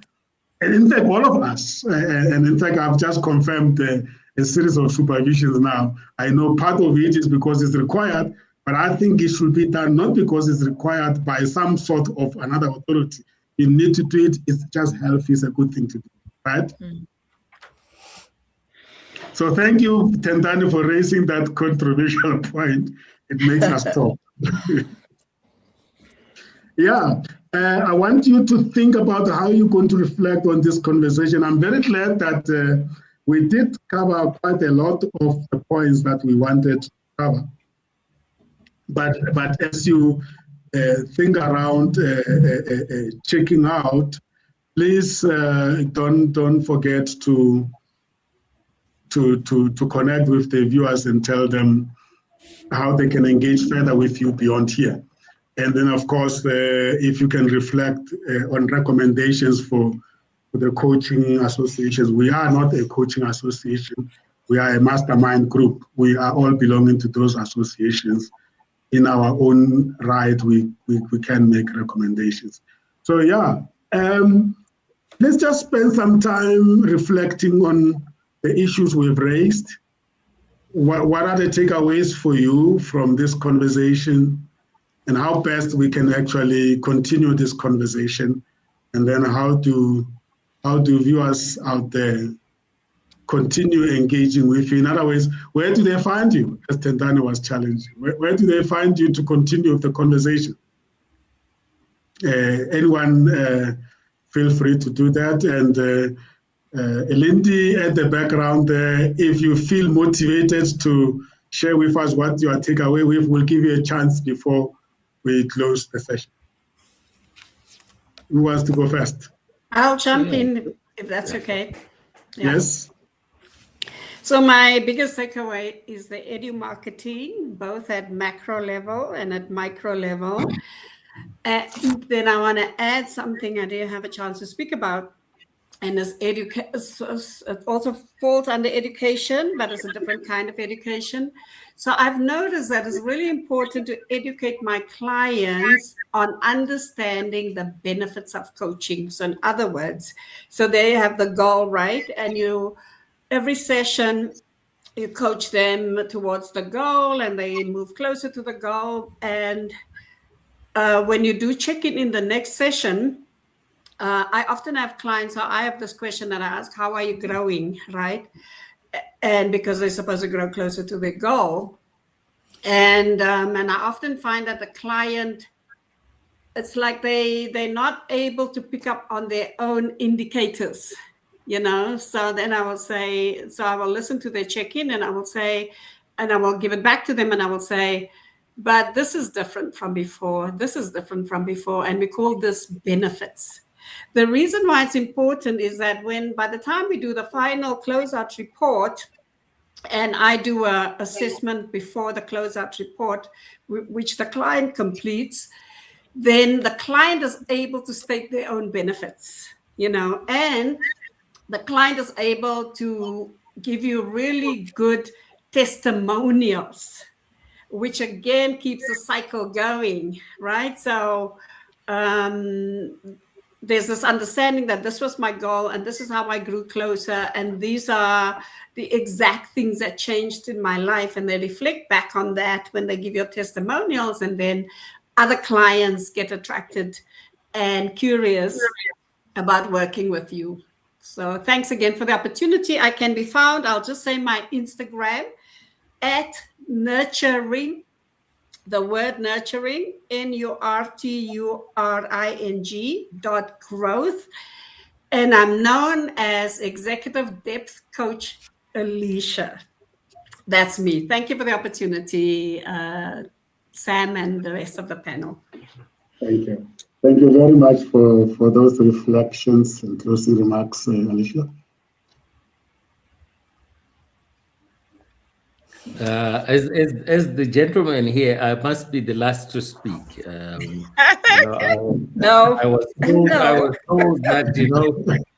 And in fact, all of us, and in fact, I've just confirmed a series of supervisions now. I know part of it is because it's required, but I think it should be done not because it's required by some sort of another authority. You need to do it, it's just healthy, it's a good thing to do, right? So thank you, Tendani, for raising that controversial point. It makes us talk. I want you to think about how you're going to reflect on this conversation. I'm very glad that we did cover quite a lot of the points that we wanted to cover. But as you think around checking out, please don't forget to to connect with the viewers and tell them how they can engage further with you beyond here. And then, of course, if you can reflect on recommendations for the coaching associations. We are not a coaching association. We are a mastermind group. We are all belonging to those associations. In our own right, we can make recommendations. So yeah, let's just spend some time reflecting on the issues we've raised. What are the takeaways for you from this conversation, and how best we can actually continue this conversation, and then how do viewers out there continue engaging with you? In other words, where do they find you? As Tendani was challenging, where do they find you to continue the conversation? Anyone feel free to do that. And Elindi at the background there, if you feel motivated to share with us what your takeaway with, we'll give you a chance before we close the session. Who wants to go first? I'll jump in if that's okay. Yeah. Yes. So my biggest takeaway is the edu marketing, both at macro level and at micro level. Then I want to add something I didn't have a chance to speak about, and it also falls under education, but it's a different kind of education. So I've noticed that it's really important to educate my clients on understanding the benefits of coaching. So in other words, so they have the goal, right? And every session, you coach them towards the goal and they move closer to the goal. And when you do check-in in the next session, I often have clients, so I have this question that I ask, how are you growing, right? And because they're supposed to grow closer to their goal. And I often find that the client, it's like they're not able to pick up on their own indicators. So then I will say, so I will listen to their check-in and I will say, and I will give it back to them and I will say, but this is different from before. This is different from before. And we call this benefits. The reason why it's important is that by the time we do the final closeout report, and I do an assessment before the closeout report, which the client completes, then the client is able to state their own benefits, and the client is able to give you really good testimonials, which again keeps the cycle going, right? So there's this understanding that this was my goal and this is how I grew closer, and these are the exact things that changed in my life, and they reflect back on that when they give your testimonials, and then other clients get attracted and curious about working with you. So thanks again for the opportunity. I can be found, I'll just say my Instagram, at nurturing, the word nurturing, NURTURING.growth. And I'm known as Executive Depth Coach Alicia. That's me. Thank you for the opportunity, Sam and the rest of the panel. Thank you. Thank you very much for those reflections and closing remarks, Alicia. As the gentleman here, I must be the last to speak. No. I was told that,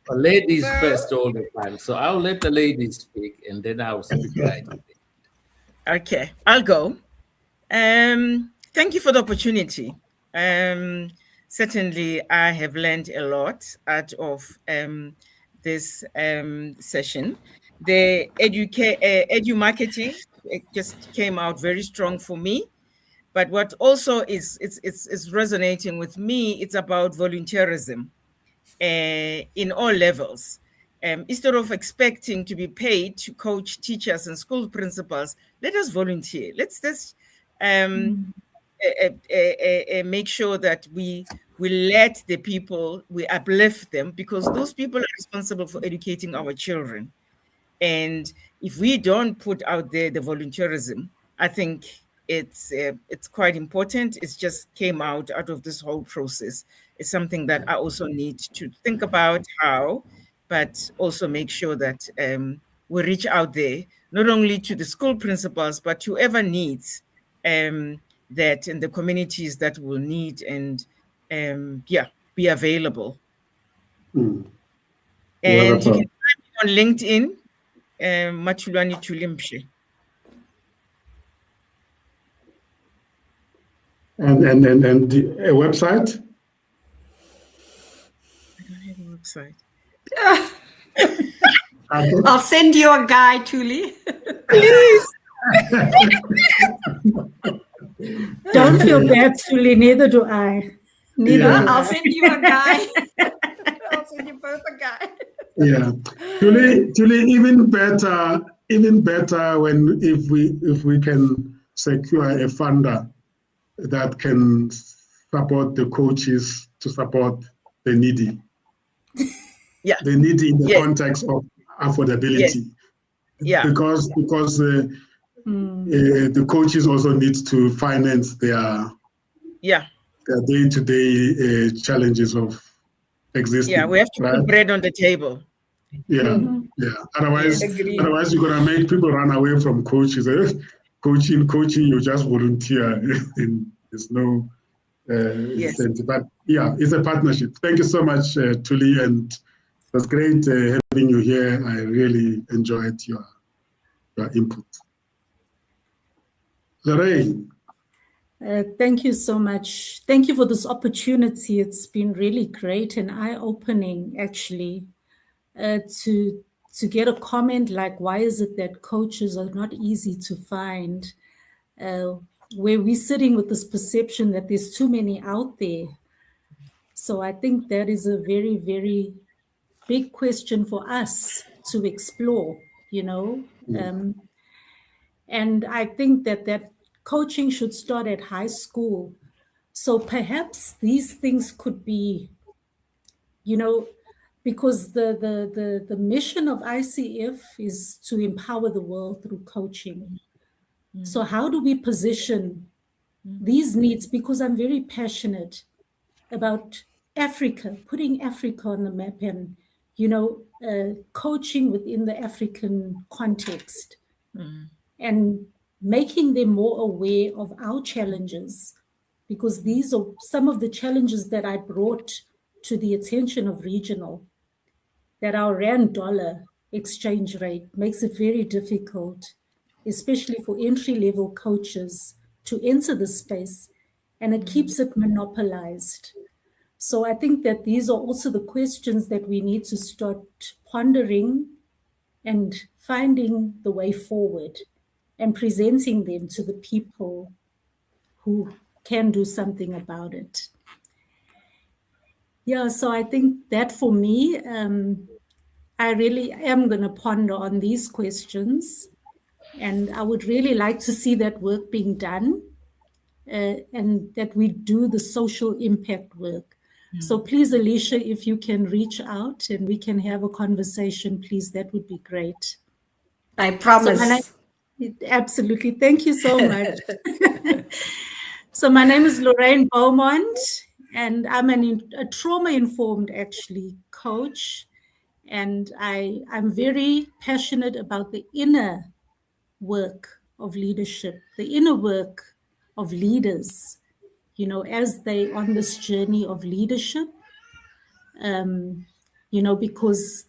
ladies first all the time. So I'll let the ladies speak and then I'll speak right away. Okay, I'll go. Thank you for the opportunity. Certainly, I have learned a lot out of this session. The edu marketing, it just came out very strong for me. But what also is resonating with me, it's about volunteerism in all levels. Instead of expecting to be paid to coach teachers and school principals, let us volunteer. Let's make sure that we let the people, we uplift them, because those people are responsible for educating our children. And if we don't put out there the volunteerism, I think it's quite important. It just came out of this whole process. It's something that I also need to think about how, but also make sure that we reach out there, not only to the school principals, but whoever needs that, and the communities that will need and be available. Mm. And you can find me on LinkedIn, Machulani Chulimshe. And a website? I don't have a website. I'll send you a guide, Julie. Please. Don't feel bad, Julie. Neither do I. Neither Yeah. do I'll I. send you a guide. I'll send you both a guide. Yeah, Julie, even better when if we can secure a funder that can support the coaches to support the needy. Yeah, the needy in the context of affordability. Yeah, because the coaches also need to finance their day-to-day challenges of existing. Yeah, we have to put bread on the table. Yeah, Otherwise, you're gonna make people run away from coaches. Coaching, you just volunteer. There's no incentive. But yeah, it's a partnership. Thank you so much, Tuli, and it was great having you here. I really enjoyed your input. Lorraine. Thank you so much. Thank you for this opportunity. It's been really great and eye-opening, actually, to get a comment like, why is it that coaches are not easy to find? Where we're sitting with this perception that there's too many out there. So I think that is a very, very big question for us to explore, you know. And I think that coaching should start at high school. So perhaps these things could be, you know, because the mission of ICF is to empower the world through coaching. So how do we position these needs? Because I'm very passionate about Africa, putting Africa on the map and, you know, coaching within the African context and making them more aware of our challenges, because these are some of the challenges that I brought to the attention of regional, that our rand-dollar exchange rate makes it very difficult, especially for entry-level coaches, to enter the space, and it keeps it monopolized. So I think that these are also the questions that we need to start pondering and finding the way forward and presenting them to the people who can do something about it. Yeah, so I think that for me, I really am going to ponder on these questions, and I would really like to see that work being done, and that we do the social impact work. So please, Alicia, if you can reach out and we can have a conversation, please, that would be great. I promise. Absolutely. Thank you so much. So my name is Lorraine Beaumont, and I'm a trauma-informed, actually, coach. And I'm very passionate about the inner work of leadership, the inner work of leaders, you know, as they on this journey of leadership, you know, because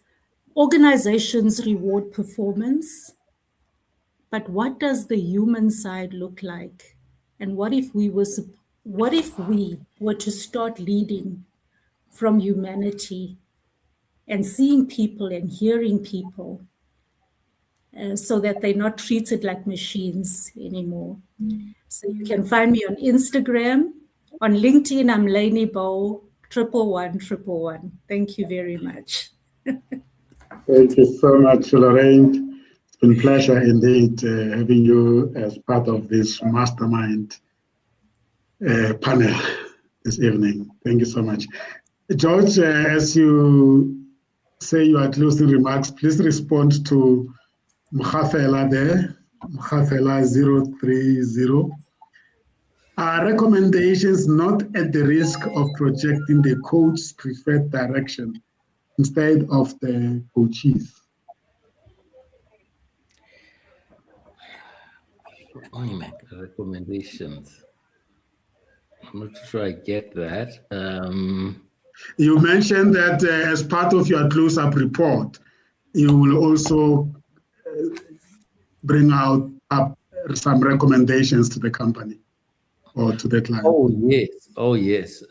organizations reward performance, but what does the human side look like? And what if we were to start leading from humanity and seeing people and hearing people, so that they're not treated like machines anymore? So you can find me on Instagram. On LinkedIn, I'm Lainey Bow, 111. Thank you very much. Thank you so much, Lorraine. It's been a pleasure indeed having you as part of this mastermind panel this evening. Thank you so much. George, as you say your closing remarks, please respond to Mkhafela there, Mkhafela 030. Are recommendations not at the risk of projecting the coach's preferred direction instead of the coaches? Recommendations. I'm not sure I get that. You mentioned that as part of your close-up report, you will also bring out some recommendations to the company or to the client. Oh, yes. Oh, yes.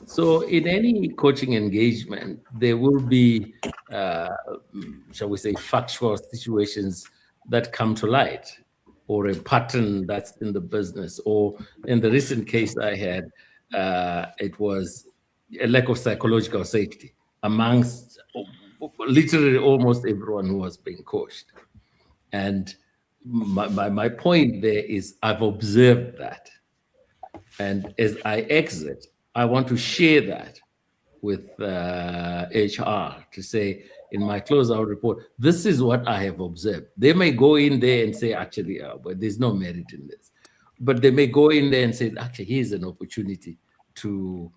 So in any coaching engagement, there will be, shall we say, factual situations that come to light, or a pattern that's in the business. Or in the recent case I had, it was a lack of psychological safety amongst literally almost everyone who was being coached. And my point there is I've observed that. And as I exit, I want to share that with HR to say, in my closeout report, this is what I have observed. They may go in there and say, actually, but there's no merit in this. But they may go in there and say, actually, here's an opportunity to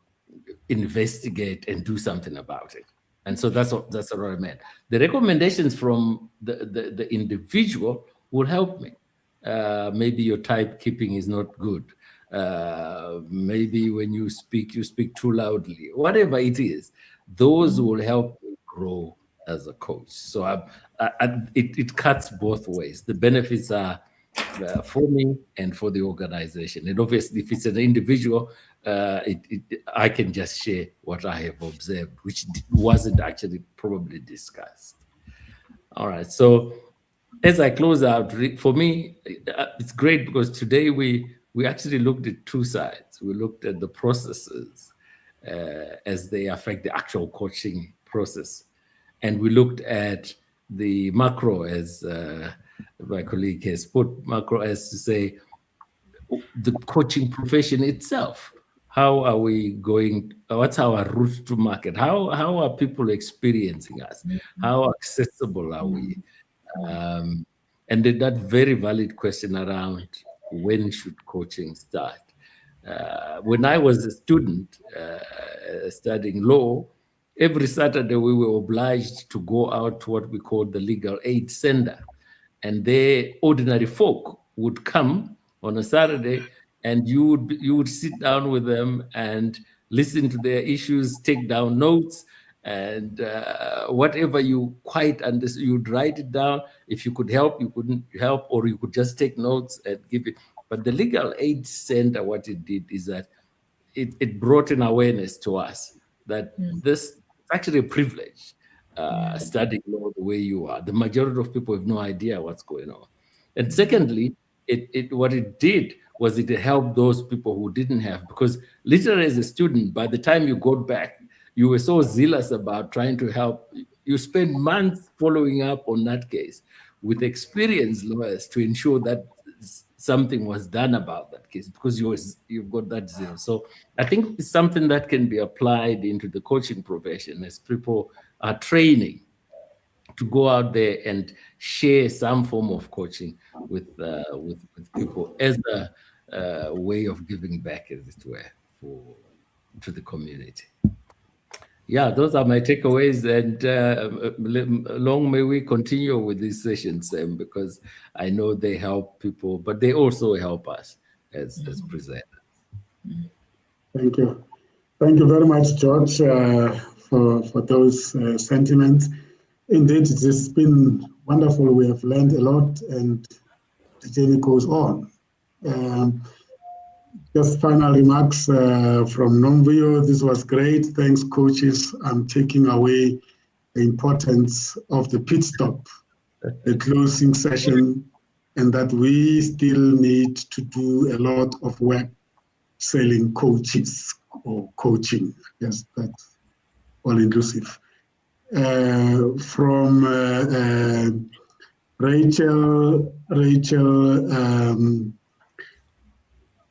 investigate and do something about it. And so that's what I meant. The recommendations from the individual will help me. Maybe your typekeeping is not good. Maybe when you speak too loudly. Whatever it is, those will help me grow as a coach. So it cuts both ways. The benefits are for me and for the organization. And obviously, if it's an individual, I can just share what I have observed, which wasn't actually probably discussed. All right. So as I close out, for me, it's great because today we actually looked at two sides. We looked at the processes as they affect the actual coaching process. And we looked at the macro, as my colleague has put macro as to say, the coaching profession itself. How are we going? What's our route to market? How are people experiencing us? How accessible are we? And that very valid question around when should coaching start? When I was a student studying law, every Saturday we were obliged to go out to what we called the legal aid center. And the ordinary folk would come on a Saturday, and you would sit down with them and listen to their issues, take down notes, and whatever you quite understood, you'd write it down. If you could help, you couldn't help, or you could just take notes and give it. But the Legal Aid Center, what it did is that it brought an awareness to us that this is actually a privilege, studying law the way you are. The majority of people have no idea what's going on. And secondly, what it did was it helped those people who didn't have, because literally as a student, by the time you got back, you were so zealous about trying to help. You spent months following up on that case with experienced lawyers to ensure that something was done about that case, because you've got that zeal. So I think it's something that can be applied into the coaching profession as people are training to go out there and share some form of coaching with people as a way of giving back, as it were, to the community. Yeah, those are my takeaways, and long may we continue with these sessions, Sam, because I know they help people, but they also help us as presenters. Thank you. Thank you very much, George, for those sentiments. Indeed, it has been wonderful. We have learned a lot, and the journey goes on. Just final remarks from Nomvio. This was great. Thanks, coaches. I'm taking away the importance of the pit stop, the closing session, and that we still need to do a lot of work selling coaches or coaching. Yes, that's all inclusive. From Rachel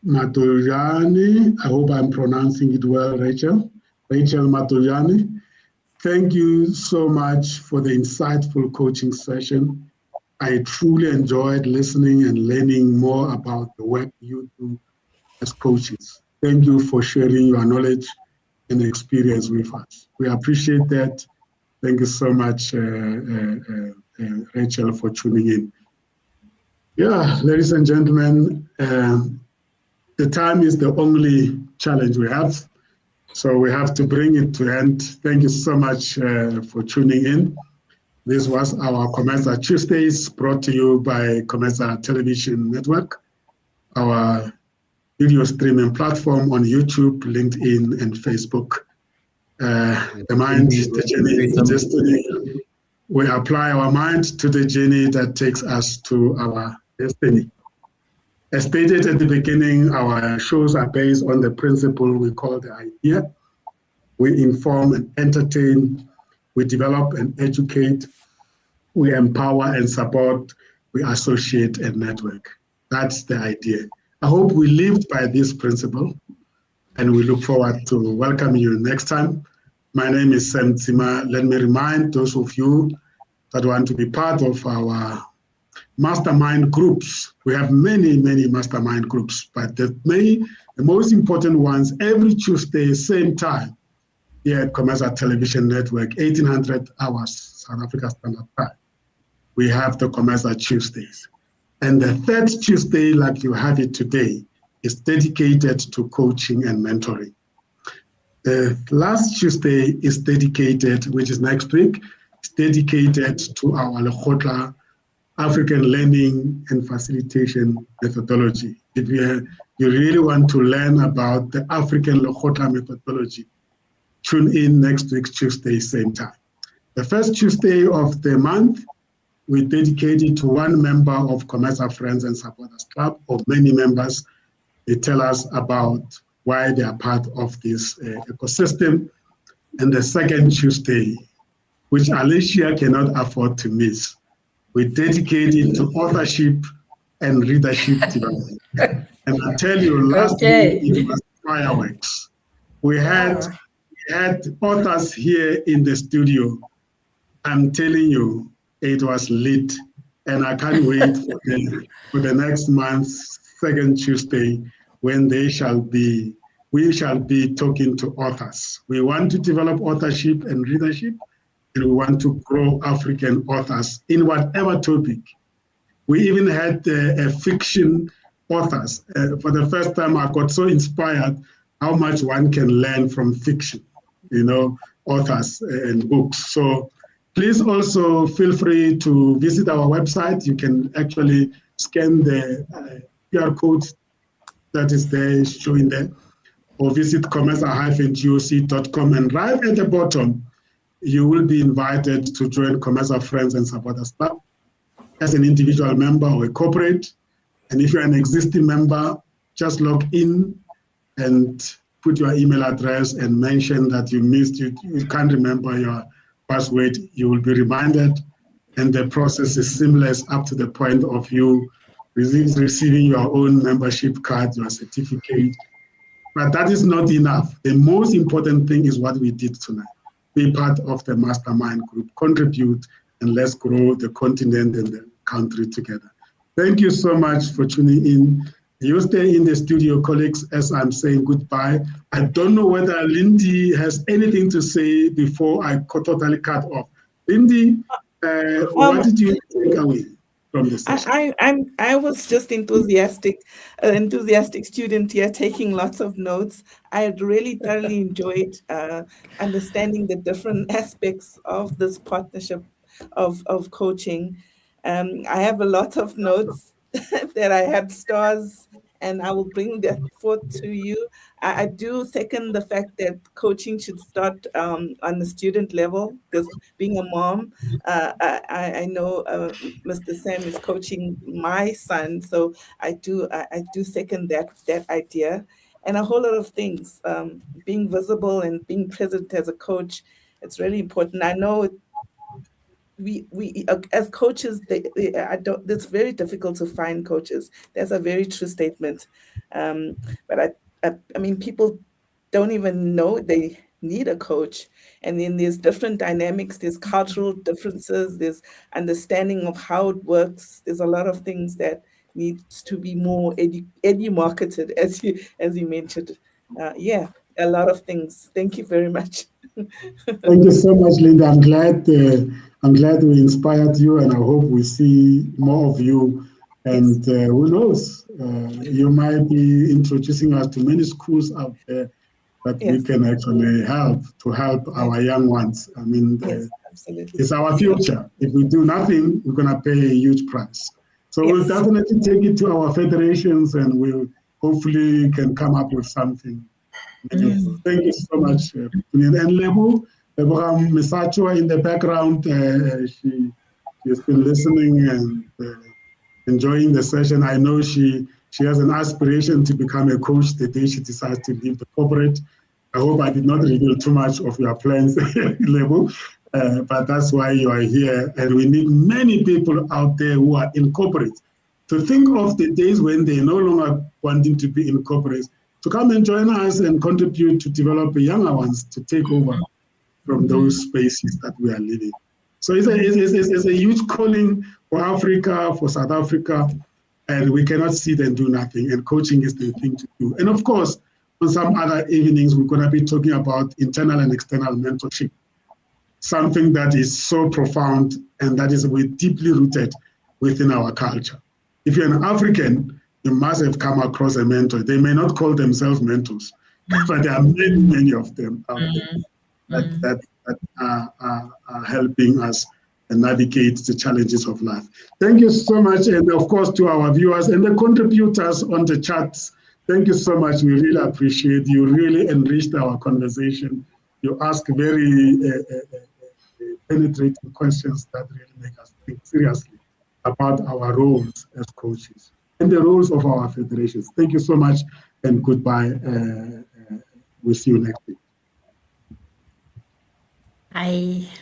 Matoyani, I hope I'm pronouncing it well, Rachel Matoyani. Thank you so much for the insightful coaching session. I truly enjoyed listening and learning more about the work you do as coaches. Thank you for sharing your knowledge and experience with us. We appreciate that. Thank you so much, Rachel, for tuning in. Yeah, ladies and gentlemen, the time is the only challenge we have. So we have to bring it to end. Thank you so much for tuning in. This was our COMETSA Tuesdays, brought to you by COMETSA Television Network, our video streaming platform on YouTube, LinkedIn, and Facebook. The mind, the journey, the destiny. We apply our mind to the journey that takes us to our destiny. As stated at the beginning, our shows are based on the principle we call the idea. We inform and entertain, we develop and educate, we empower and support, we associate and network. That's the idea. I hope we lived by this principle, and we look forward to welcoming you next time. My name is Sam Zima. Let me remind those of you that want to be part of our mastermind groups. We have many, many mastermind groups, but the most important ones, every Tuesday, same time, here at COMETSA Television Network, 1800 hours, South Africa Standard Time. We have the COMETSA Tuesdays. And the third Tuesday, like you have it today, is dedicated to coaching and mentoring. The last Tuesday is dedicated, which is next week, is dedicated to our Lekgotla African Learning and Facilitation Methodology. If you really want to learn about the African Lekgotla methodology, tune in next week, Tuesday, same time. The first Tuesday of the month, we dedicate it to one member of COMETSA Friends and Supporters Club, or many members. They tell us about why they are part of this ecosystem. And the second Tuesday, which Alicia cannot afford to miss, we dedicate it to authorship and readership development. And I tell you, last week it was fireworks. We had authors here in the studio. I'm telling you, it was lit. And I can't wait for the next month's second Tuesday when we shall be talking to authors. We want to develop authorship and readership, and we want to grow African authors in whatever topic. We even had fiction authors. For the first time, I got so inspired how much one can learn from fiction, authors and books. So please also feel free to visit our website. You can actually scan the QR code that is there, showing there, or visit cometsa-goc.com, and right at the bottom, you will be invited to join COMETSA Friends and Supporters Club as an individual member or a corporate. And if you're an existing member, just log in and put your email address and mention that you can't remember your password. You will be reminded, and the process is seamless up to the point of you receiving your own membership card, your certificate. But that is not enough. The most important thing is what we did tonight. Be part of the mastermind group, contribute, and let's grow the continent and the country together. Thank you so much for tuning in. You stay in the studio, colleagues, as I'm saying goodbye. I don't know whether Lindy has anything to say before I totally cut off. Lindy, what did you take away from this session? I was just enthusiastic student here, taking lots of notes. I had really thoroughly enjoyed understanding the different aspects of this partnership of coaching. I have a lot of notes that I had stars, and I will bring that forth to you. I do second the fact that coaching should start on the student level, because being a mom, I know Mr. Sam is coaching my son, so I do second that idea. And a whole lot of things, being visible and being present as a coach, it's really important. I know we as coaches, it's very difficult to find coaches. That's a very true statement. But I mean, people don't even know they need a coach. And then there's different dynamics, there's cultural differences, there's understanding of how it works. There's a lot of things that needs to be more edu-marketed, as you mentioned. Yeah, a lot of things. Thank you very much. Thank you so much, Linda. I'm glad we inspired you, and I hope we see more of you And who knows, you might be introducing us to many schools out there that we can actually help our young ones. I mean, absolutely. It's our future. If we do nothing, we're going to pay a huge price. So we'll definitely take it to our federations, and we'll hopefully can come up with something. Thank you so much. And Lebu Misachua in the background, she has been listening and enjoying the session. I know she has an aspiration to become a coach the day she decides to leave the corporate. I hope I did not reveal too much of your plans, Lebu, but that's why you are here. And we need many people out there who are in corporate to think of the days when they're no longer wanting to be in corporates, to come and join us and contribute to develop the younger ones to take over from those spaces that we are leading. So it's a huge calling for Africa, for South Africa, and we cannot sit and do nothing, and coaching is the thing to do. And of course, on some other evenings, we're going to be talking about internal and external mentorship, something that is so profound and that is deeply rooted within our culture. If you're an African, you must have come across a mentor. They may not call themselves mentors, but there are many, many of them out there that are helping us navigate the challenges of life. Thank you so much. And of course, to our viewers and the contributors on the chats, thank you so much. We really appreciate you. Really enriched our conversation. You ask very penetrating questions that really make us think seriously about our roles as coaches and the roles of our federations. Thank you so much, and goodbye. We'll see you next week. Bye.